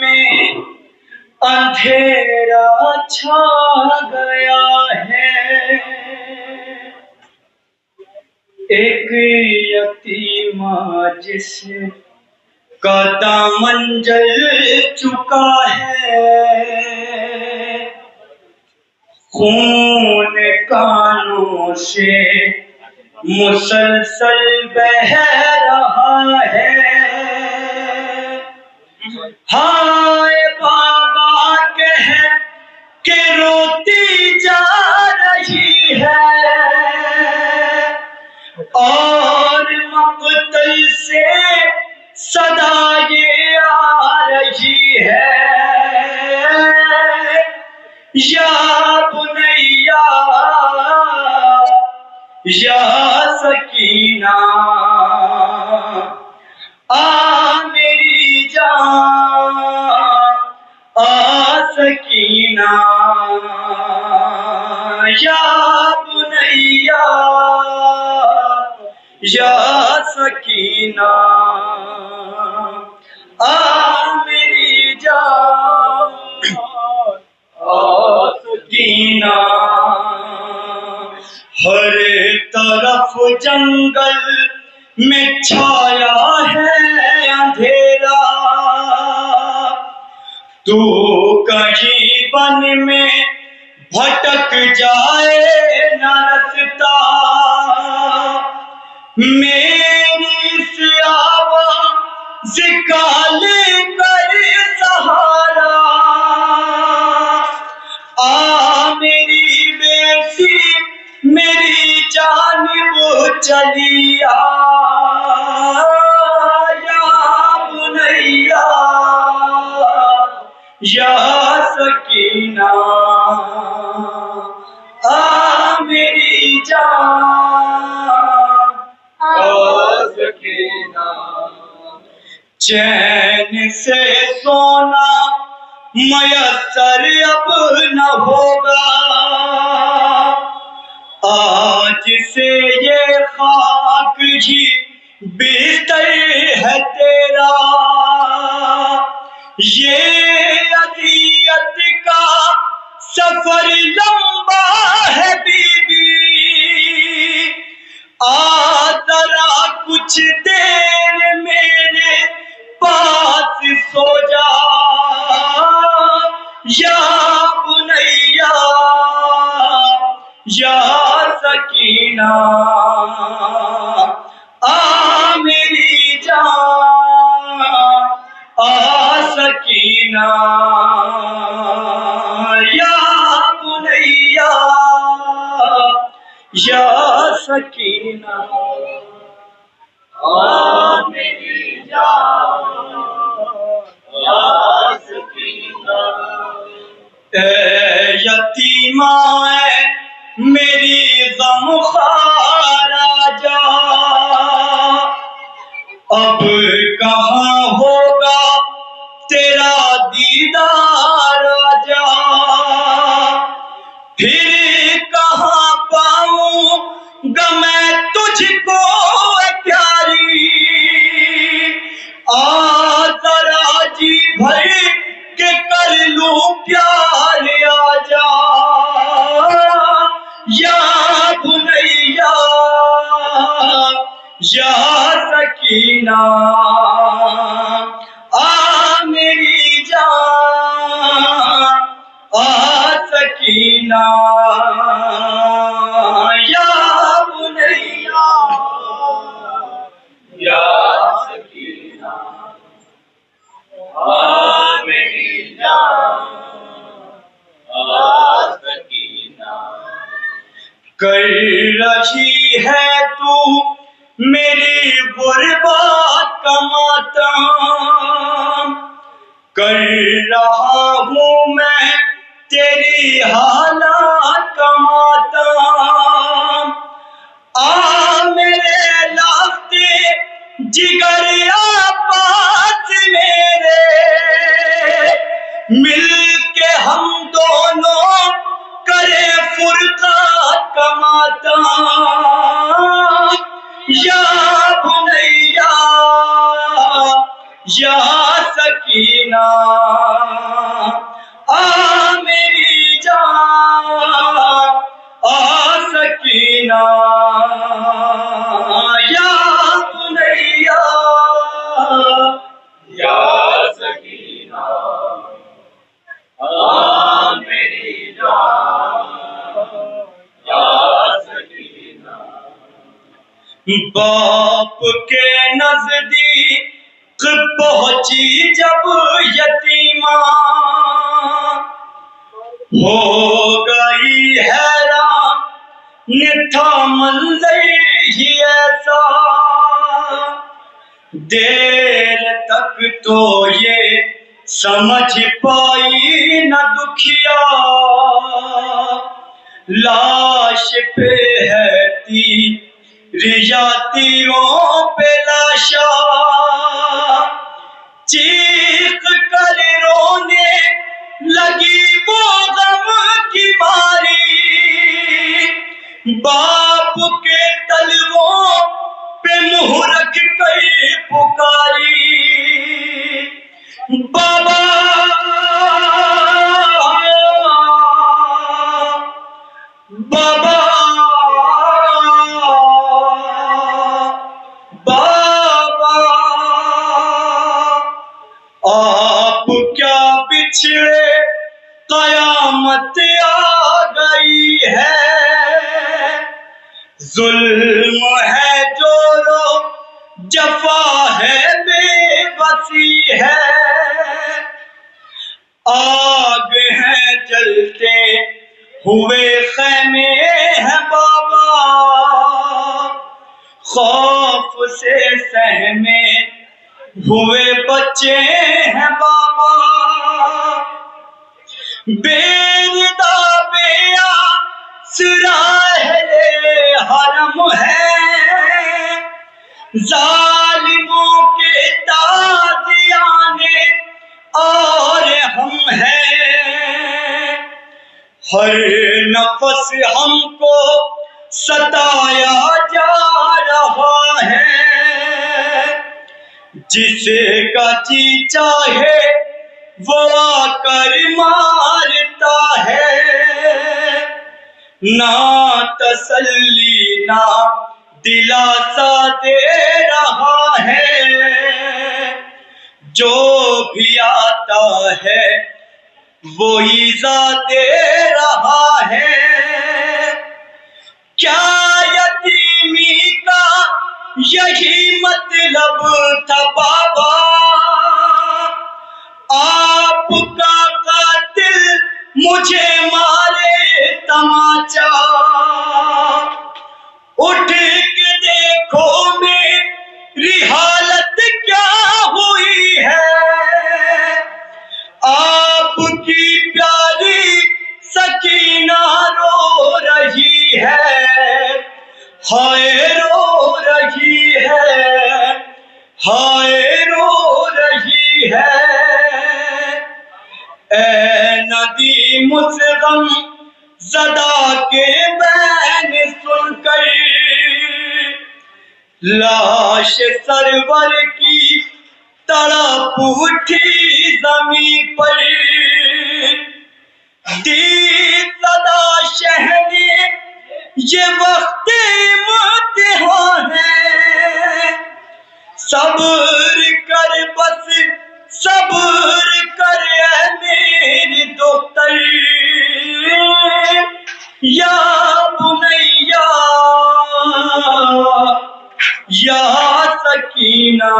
S2: میں اندھیرا چھا گیا ہے، ایک یتیمہ جس کا دامن جل چکا ہے، خون کانوں سے مسلسل بہہ رہا ہے، ہائے بابا کہہ کہ روتی جا رہی ہے، اور مقتل سے صدا یہ آ رہی ہے، یا بنیا یا سکینہ آ میری جان آ سکینہ، یا بنیا یا سکینہ آ میری جان آ سکینہ۔ ہر طرف جنگل میں چھایا ہے اندھیرا، تو کہیں بن میں بھٹک جائے نہ رستا، میری اس آواز کا لے کر سہارا آ میری بیٹی میری جانب چلی آ، یا بنیا یا سکینہ آ میری جان آ سکینہ۔ چین سے سونا میسر اب نہ ہوگا، آج سے یہ خاک ہی بستر ہے تیرا، یہ اذیت کا سفر لمبا ہے بی بی، آ ذرا کچھ دیر میرے پاس سو جا، یا بنیا یا سکینہ آ میری جان آ سکینہ، یا بنیا یا سکینہ آ میری جان یا سکینہ۔ اے یتیمہ اے میری غمخوار آجا، اب کہاں ہوگا تیرا دیدار آجا، پھر کہاں پاؤں گا میں تجھ کو اے پیاری، آ ذرا جی بھر کے کر لوں پیار آجا، یا بنیا یا سکینہ آ میری جان آ سکینہ، یا بنیا یا سکینہ آ میری جان آ سکینہ۔ کر رہی ہے تو میری غربت کا ماتم، کر رہا ہوں میں تیری حالات کا ماتم، آ میرے لافتے جگر آ پاس میرے، مل کے ہم دونوں کرے فرقات کا ماتم، یا بنیا یا سکینہ سکینہ آ میری جان آ سکینہ یا بنیا یا سکینہ آ میری جان یا سکینہ. باپ کے نزدیک پہنچی جب یتیمہ ہو گئی حیران تھا منظر ہی ایسا دیر تک تو یہ سمجھ پائی نہ دکھیا لاش پہ ہے تیروں پہ لاشا چیخ کر رونے لگی وہ غم کی ماری باپ کے تلووں پہ منہ رکھ کر پکاری بابا بابا بابا آپ کیا بچھڑے قیامت آ گئی ہے ظلم ہے جو جفا ہے بے بسی ہے آگ ہے جلتے ہوئے خیمے ہیں بابا خوف سے سہمے ہوئے بچے ہیں بابا بےردا بے آسرا اہل حرم ہے ظالموں کے تازیانے اور ہم ہیں ہر نفس ہم کو ستایا جا رہا ہے جسے کا جی چاہے وہ آ کر مارتا ہے نہ تسلی نہ دلاسا دے رہا ہے جو بھی آتا ہے وہ ایذا دے رہا ہے کیا یتیمی کا یہی مطلب تھا بابا آپ کا قاتل مجھے مارے تماچا اٹھ کے دیکھو میری حالت کیا ہوئی ہے آپ کی پیاری سکینہ رو رہی ہے ہائے رو رہی ہے ہائے رو رہی ہے اے ندیم اس غم زدہ کے بین سن کر لاش سرور کی تڑپ اٹھی زمین پر دی صدا شہنے یہ وقت امتحان ہے صبر کر بس صبر کر اے میری دختر یا بنیا یا سکینہ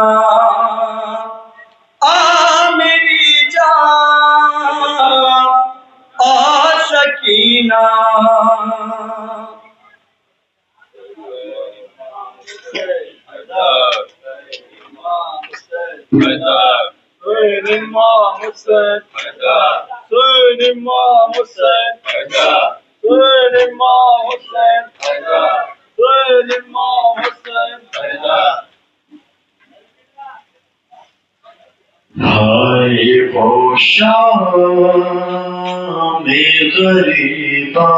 S2: آ میری جان آ سکینہ امام حسین امام حسین امام حسین امام حسین
S3: ہائے وہ شام غریباں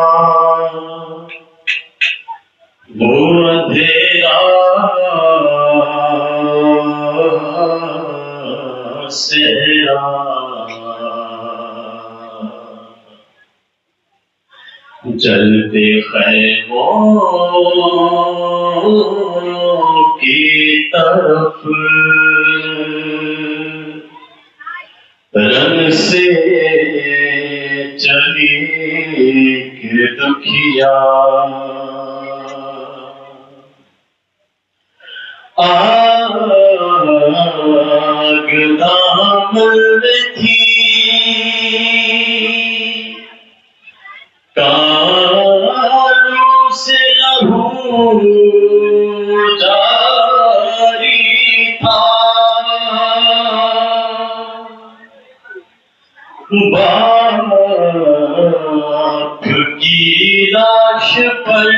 S3: وہ اندھیرا صحرا جلتے خیموں کی طرف رن سے چلی کہ دکھیا آگ دامن میں تھی کانوں سے لہو جاری تھا باپ کی لاش پر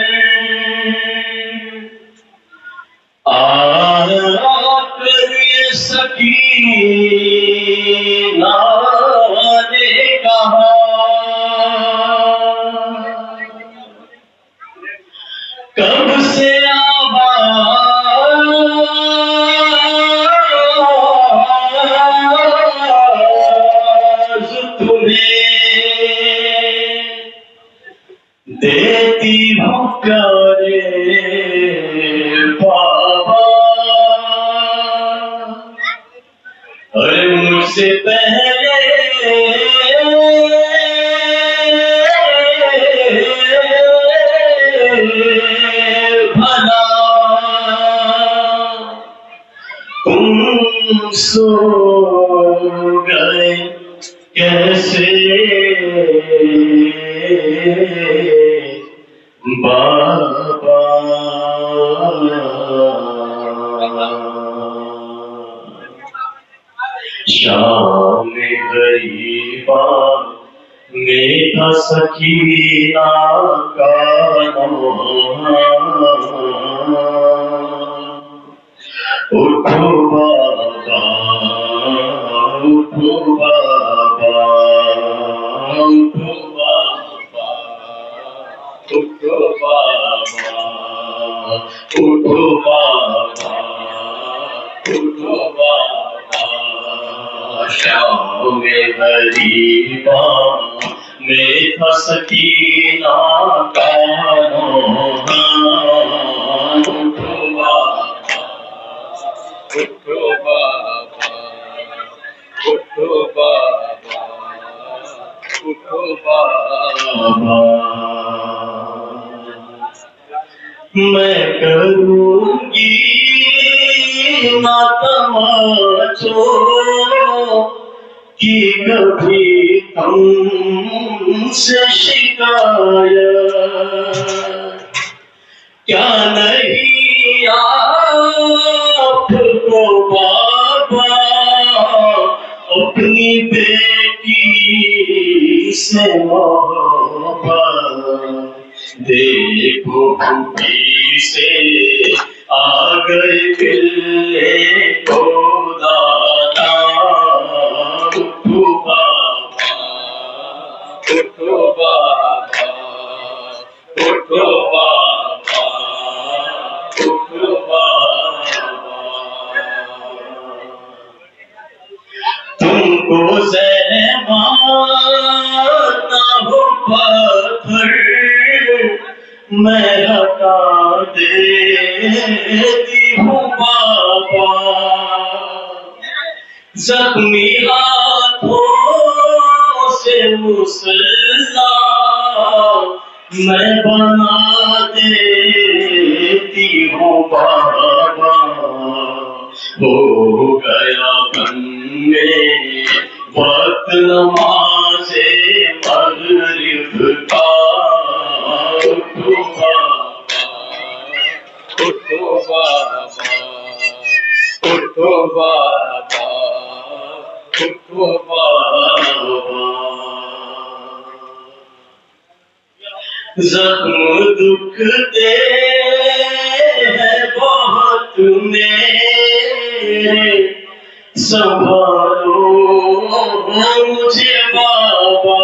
S3: سکینہ نے کہا کب سے آواز تمہیں دیتی ہوں پیارے مجھ سے پہلے بھلا تم سو گئے کیسے بابا شام غریبا میں تھا سکینہ کا نام اٹھو بابا اٹھو بابا اٹھو بابا اٹھو بابا اٹھو بابا اٹھو بابا شام غریبا میں تھا سکینہ کا نام اٹھو بابا اٹھو بابا اٹھو بابا اٹھو بابا میں کروں گی نہ تماشوں کی کبھی تم سے شکایت کیا نہیں آپ کو بابا اپنی بیٹی سے محبت دیکھو بھوکی سے آ گئے پلے کو دادا اٹھو بابا اٹھو بابا اٹھو بابا اٹھو بابا تم کو زحمت نہ ہو پتھر میں ہٹا دیتی ہوں بابا زخمی ہاتھوں سے مسلح میں بنا دیتی ہوں بابا ہو گیا بن میں وقت نماز مغرب کا اٹھو بابا اٹھو بابا اٹھو بابا اٹھو بابا زخم دکھتے ہیں بہت میرے سنبھالو مجھے بابا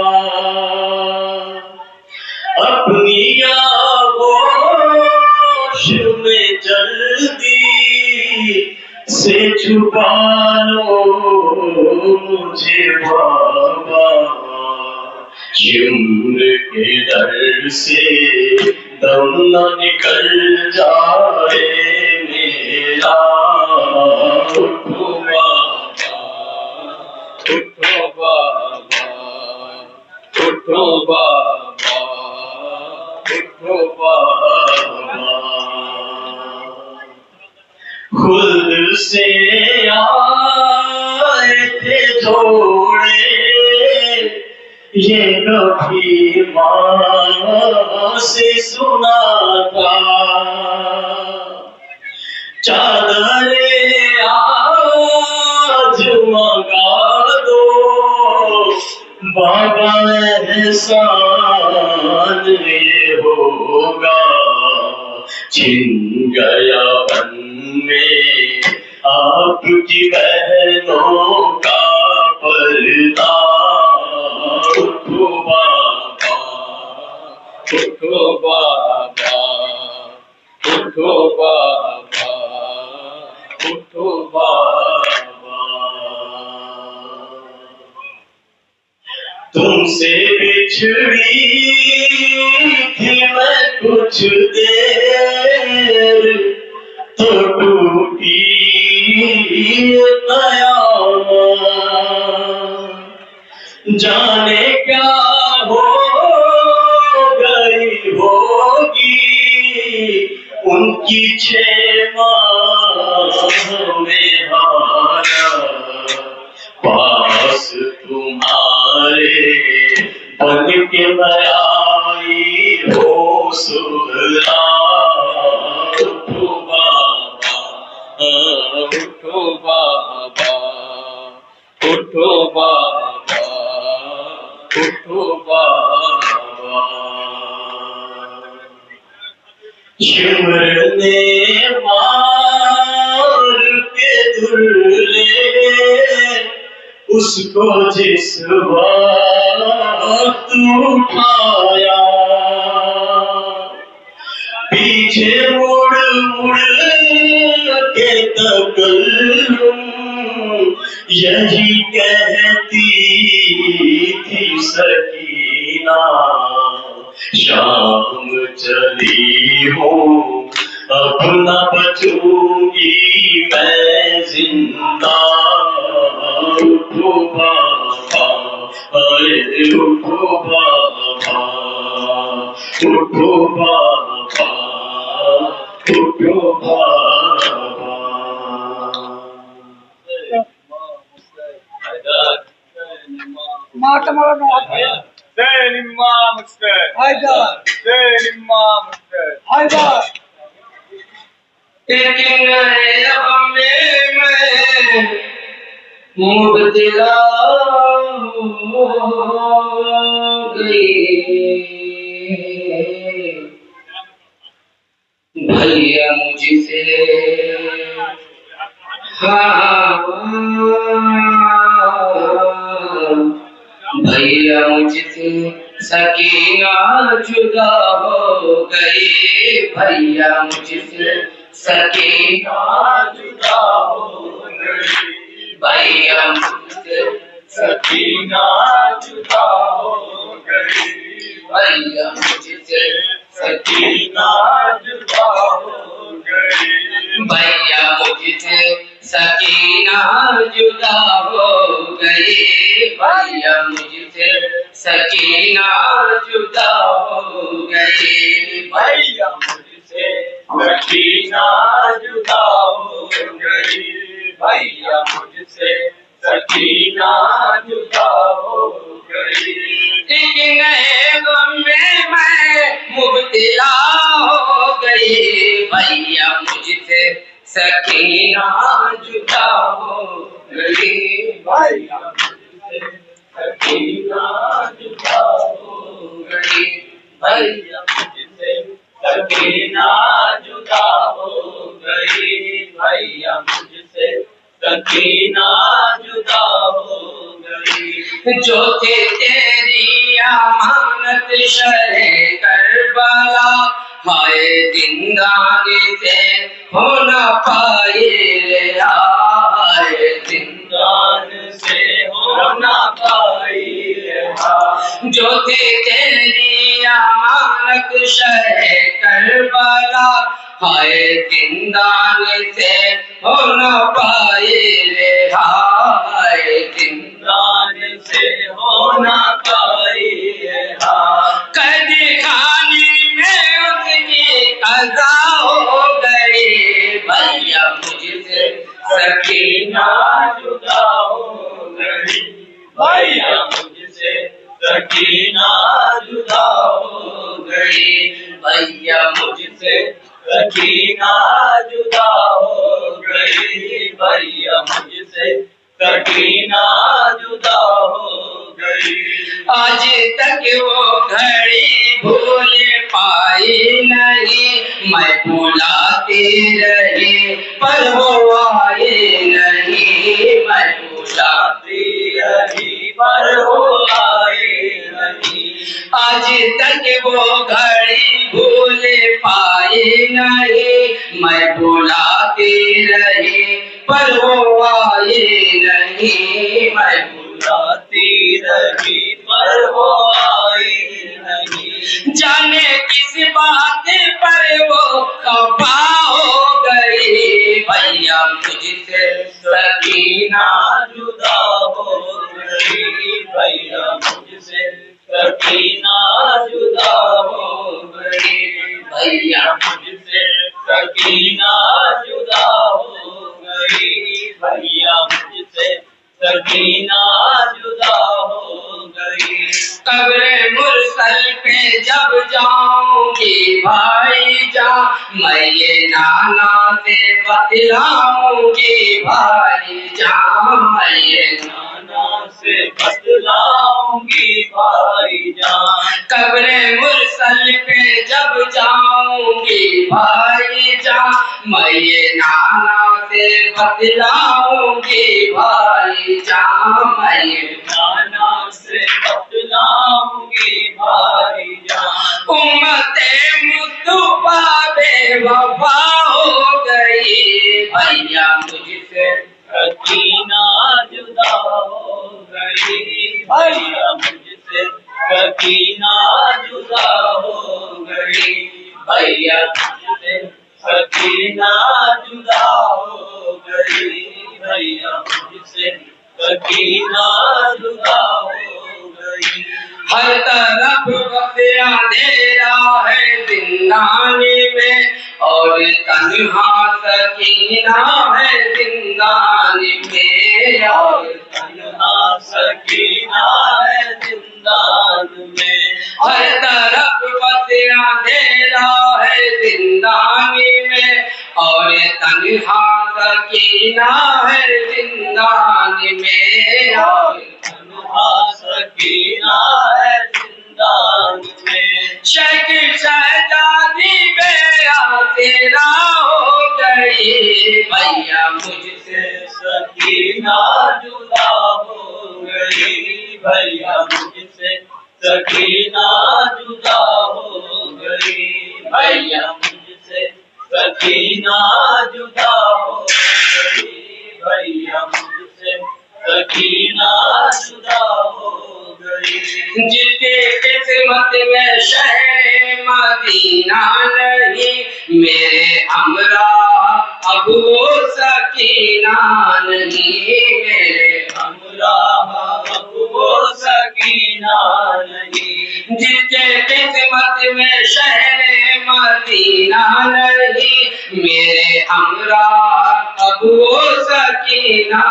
S3: اپنی آغوش میں جلدی سے چھپا لو مجھے بابا عمر کے در سے دم نہ نکل جائے میرا اٹھو بابا اٹھو بابا اٹھو بابا اٹھو بابا خود سے آئے تھے جوڑے یہ کبھی ماں سے سنا تھا چادر آج منگا دو بابا احسان یہ ہوگا چھن گیا بن میں آپ کی بہنوں کا پردہ اٹھو بابا اٹھو بابا اٹھو بابا اٹھو بابا تم سے بچھڑی تھی میں کچھ دیر تو ٹوٹی قیامت جانے کیا ہو گئی ہوگی ان کی 6 ماہ میں حالت پاس تمہارے بن کے میں آئی ہو سہرا اٹھو بابا اٹھو بابا اٹھو بابا اٹھو بابا عمر نے مار کے دھلے اس کو جس وقت اٹھایا پیچھے مڑ مڑ کے تکلم یہی کہتی تھی سکینہ شام چلی ہوں اب نہ بچوں گی میں زندہ اٹھو بابا ارے اٹھو بابا اٹھو بابا اٹھو بابا
S2: حسین امام حسین حسین امام حسین
S3: ایک نئے غم میں مبتلا ہو گئی بھیا مجھ سے بھیا مجھ سے سکینہ جدا ہو گئی بھیا مجھ سے سکینہ جدا ہو گئی بھیا مجھ سے سکینہ جدا ہو گئی بھیا مجھ سے سکینہ جدا ہو گئی بھیا مجھ سے سکینہ جدا ہو گئی بھیا مجھ سے سکینہ جدا ہو گئی بھیا مجھ سے سکینہ جدا ہو گئی بھیا مجھ سے سکینہ جدا ہو گئی ایک نئے غم میں مبتلا ہو گئی بھیا مجھ سے سکینہ جدا ہو گئی بھیا سکینہ جدا ہو گئی بھیا مجھ سے سکینہ جدا ہو گئی بھیا مجھ سے سکینہ جدا ہو گئی جو تھے تیری امانت شرح کربلا ہائے زندانی سے ہو نہ پائے ہائے زندان سے ہو جو تھے تیری امانت شہ کربلا، ہائے زندان سے ہو نہ پائے رہا، ہائے زندان سے ہو نہ پائے رہا، قید خانے میں اس کی قضا ہو گئی، بھیا مجھ سے سکینہ جدا ہو گئی، بھیا مجھ سے سکینہ جدا ہو گئی، بھیا مجھ سے سکینہ جدا ہو گئی، بھیا مجھ سے سکینہ جدا ہو گئی، آج تک وہ گھڑی بھول پائی نہیں، میں بلاتی رہی پر وہ آئی نہیں، میں بلاتی رہی پر وہ آئی نہیں، آج تک وہ گھڑی بھول پائی نہیں، میں بلاتی رہی پر وہ آئی نہیں، میں بلاتی رہی پر وہ آئی نہیں، جانے کس بات پر وہ خفا ہو گئی، بھیا مجھ سے سکینہ جدا ہو گئی، بھیا مجھ سے سکینہ جدا ہو گئی، بھیا مجھ سے سکینہ جدا ہو گئی، بھیا مجھ سے سکینہ جدا ہو گئی، قبر مرسل پہ جب جاؤں گی بھائی جان، میں یہ نانا سے بتلاؤں گی بھائی جان، میں یہ نانا سے بتلاؤں گی بھائی جان، قبر مرسل پہ جب جاؤں گی بھائی جان، میں یہ نانا سے بتلاؤں گی بھائی جان، میں یہ نانا سے بتلاؤں گی بھائی جان، امت مصطفیٰ بے وفا ہو گئی، بھیا مجھ سے سکینہ جدا ہو گئی، بھیا مجھ سے سکینہ جدا ہو گئی، بھیا مجھ سے سکینہ جدا ہو گئی، بھیا مجھ سے سکینہ جدا ہو گئی، ہر طرف بس اندھیرا ہے زندان میں، اور تنہا سکینہ ہے زندان میں، اور تنہا سکینہ ہے زندان میں، ہر طرف بس اندھیرا ہے زندان میں، اور تنہا سکینہ ہے زندان میں، اور تنہا سکینہ ہے زندان میں، شیخ شہزادی بے تیرا ہو گئی، بھیا مجھ سے سکینہ جدا ہو گئی، بھیا مجھ سے سکینہ جدا ہو گئی، بھیا مجھ سے سکینہ جدا ہو گئی، بھیا مجھ سے سکینہ جدا ہو گئی، جس کی قسمت میں شہر مدینہ نہیں، میرے ہمراہ اب وہ سکینہ نہیں، میرے ہمراہ اب وہ سکینہ نہیں، جس کے قسمت میں شہر مدینہ نہیں، میرے ہمراہ اب وہ سکینہ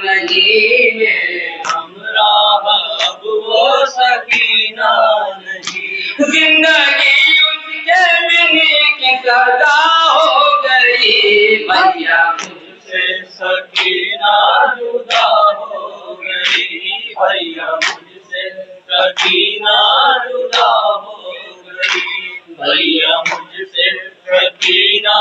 S3: نہیں، میرے ہمراہ اب وہ سکینہ نہیں، زندگی اس کے بن کی سزا ہو گئی، بھیا مجھ سے سکینہ جدا ہو گئی، بھیا مجھ سے سکینہ جدا ہو گئی، بھیا مجھ سے سکینہ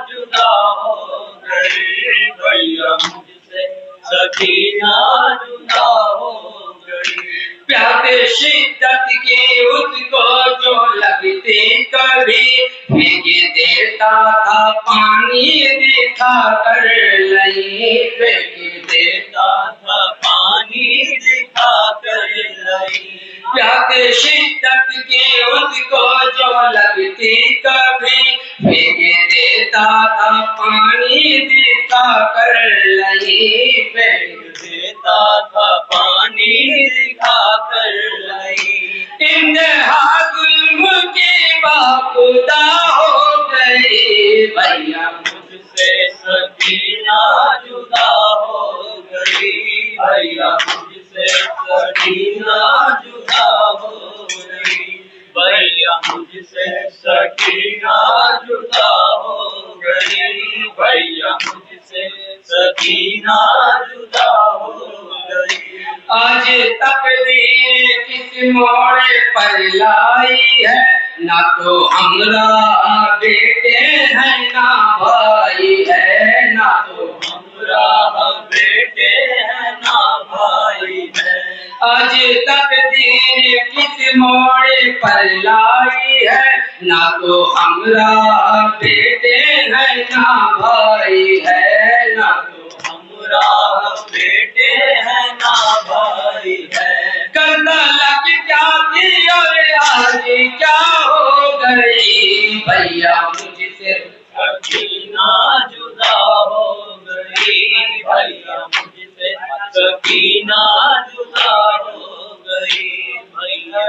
S3: جدا ہو گئی، بھیا مجھ سے سکینہ جدا ہو گئی، پیار شدت کی اس کو جو لگتی کبھی بھیگ دیتا تھا پانی دکھا کر لئی پھینک دیتا تھا پانی دکھا کر لئی پیاس شدت کی اس کو جو لگتی کبھی پھینک دیتا تھا پانی دکھا کر لئی پھینک دیتا تھا پانی دکھا کر لئی انتہا ظلم کی باخدا ہو گئی بھیا مجھ سے سکینہ جدا ہو گئی بھیا مجھ سے سکینہ جدا ہو گئی بھیا مجھ سے سکینہ جدا ہو گئی بھیا مجھ سے سکینہ جدا ہو گئی آج تقدیر کس موڑ پر لائی ہے نہ تو ہمراہ بیٹے ہیں نہ بھائی ہے نہ تو ہمراہ بیٹے ہیں نہ بھائی ہے آج تقدیر کس موڑ پر لائی ہے نہ تو ہمراہ بیٹے ہیں نہ بھائی ہے نہ تو ہمراہ بیٹے ہیں نہ بھائی ہے کل تلک کیا تھی اور آج کیا ہو گئی بھیا مجھ سے سکینہ جدا ہو گئی بھیا مجھ سے سکینہ جدا ہو گئی بھیا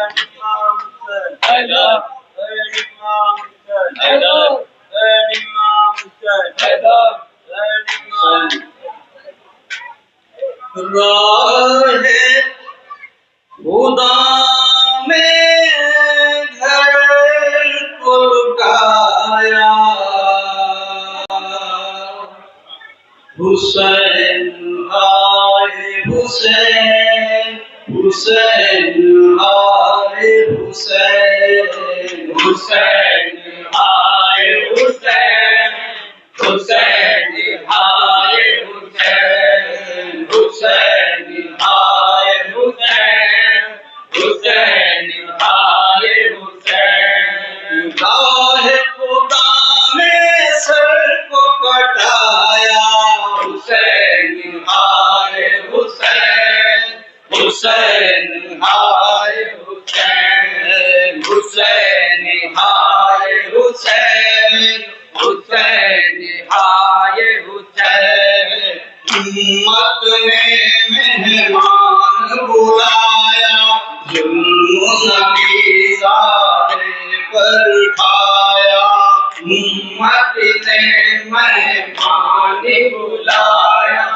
S3: راہ خدا میں گھر کو لٹایا حسین آئے حسین حسین آئے حسین حسین آئے حسین حسین آئے حسین حسین آئے حسین حسین آئے حسین راہ خدا میں سر کو کٹایا حسین آئے حسین حسین آئے حسین حسین آئے حسین حسین آئے حسین امت نے مہمان بلایا ظلم نبی زادے پر ڈھایا امت نے مہمان بلایا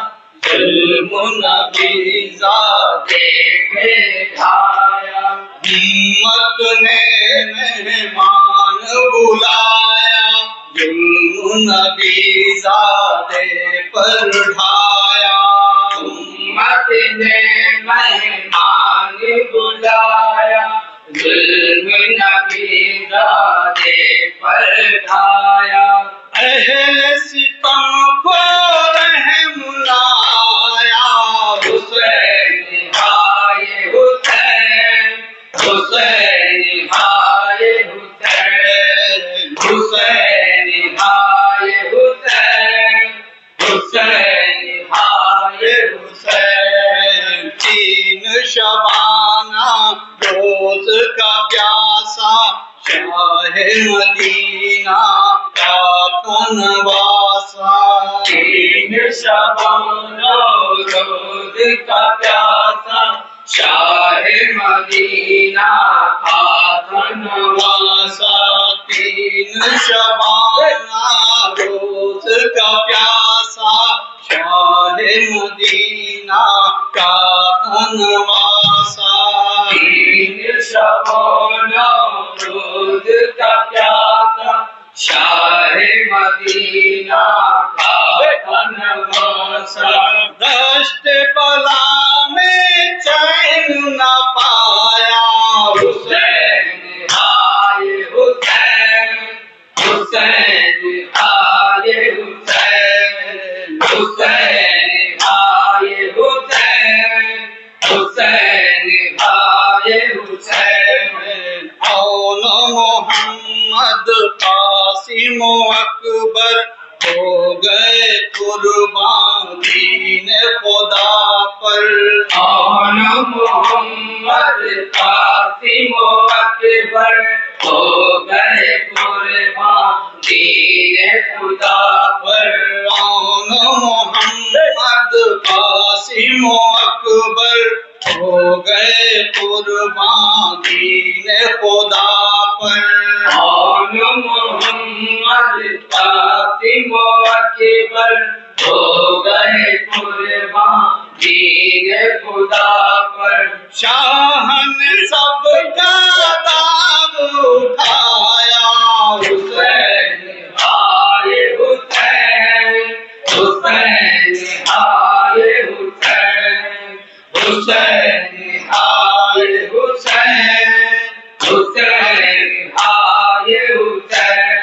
S3: ظلم نبی زادے پہ ڈھایا امت نے مہمان بلایا ظلم نبی زادے پر ڈھایا امت نے مہمان بلایا ظلم نبی زادے پر ڈھایا اہل ستم کو رحم لایا حسین آئے حسین حسین آئے حسین حسین آئے حسین حسین آئے حسین تین شبانہ روز کا پیاسا شاہ مدینہ کا نواسا تین شبانہ روز کا پیاسا شاہ مدینہ کا نواسا تین شبانہ روز کا پیاسا شاہ مدینہ کا نواسا تین شبانہ روز کا پیاسا شاہ مدینہ کا نواسا دشت بلا میں چین نہ پایا حسین آئے حسین حسین آئے حسین حسین آئے حسین حسین آئے حسین اول محمد قاسم اکبر ہو گئے قربان دین خدا پر آن محمد قاسم و اکبر ہو گئے قربان دین خدا پر آن محمد قاسم و اکبر ہو گئے قربان دین خدا پر آن محمد قاسم و اکبر ہو گئے قربان دین خدا پر شاہ نے سب کا داغ اٹھایا حسین ہائے حسین حسین ہائے حسین حسین ہائے حسین حسین ہائے حسین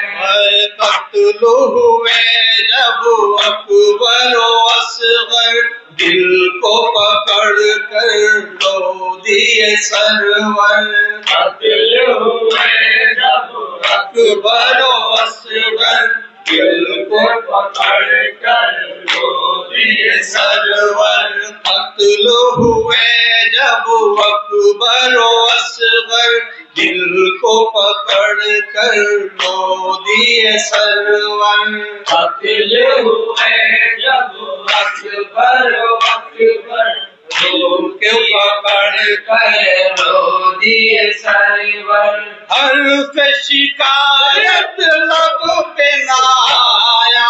S3: قتل ہوئے جب اکبر و اصغر دل کو پکڑ کر لو دیے سرور قتل ہوئے جب اکبر و اصغر دل کو پکڑ کر لو دیے سرور قتل ہوئے جب اکبر و اصغر دل کو پکڑ کر لو دیے سرور قتل ہوئے جب اکبر و اکبر دل کو پکڑ کر لو دیے سرور حرف شکایت لب پہ نہ آیا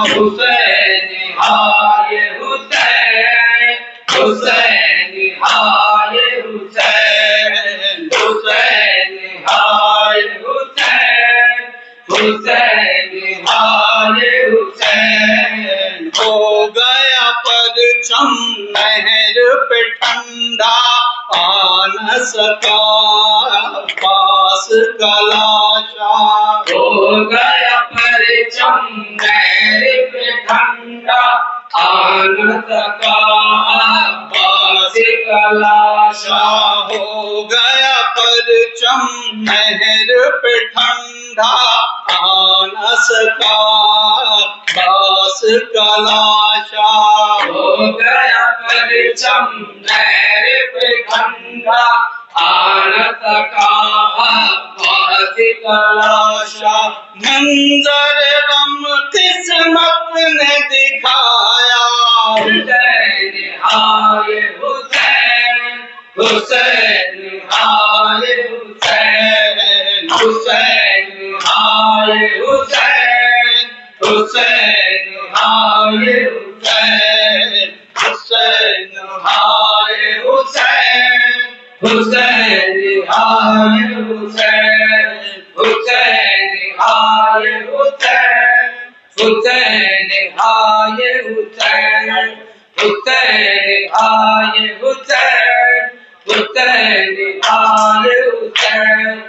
S3: حسین ہائے حسین حسین ہائے حسین حسین ہائے حسین حسین ہائے حسین ہو گیا پرچم نہر پہ ٹھنڈا آ نہ سکا پاس کا لاشا ہو گیا پرچم نہر پہ ٹھنڈا آ نہ سکا پاس کا لاشا ہو گیا پرچم نہر پہ ٹھنڈا آ نہ سکا پاس کا لاشا ہو گیا پرچم نہر پہ ٹھنڈا آ نہ سکا پاس کا لاشا منظر غم قسمت نے دکھایا حسین ہائے حسین حسین ہائے حسین حسین ہائے حسین حسین ہائے حسین حسین ہائے حسین حسین ہائے حسین حسین ہائے حسین حسین ہائے حسین حسین ہائے حسین حسین ہائے حسین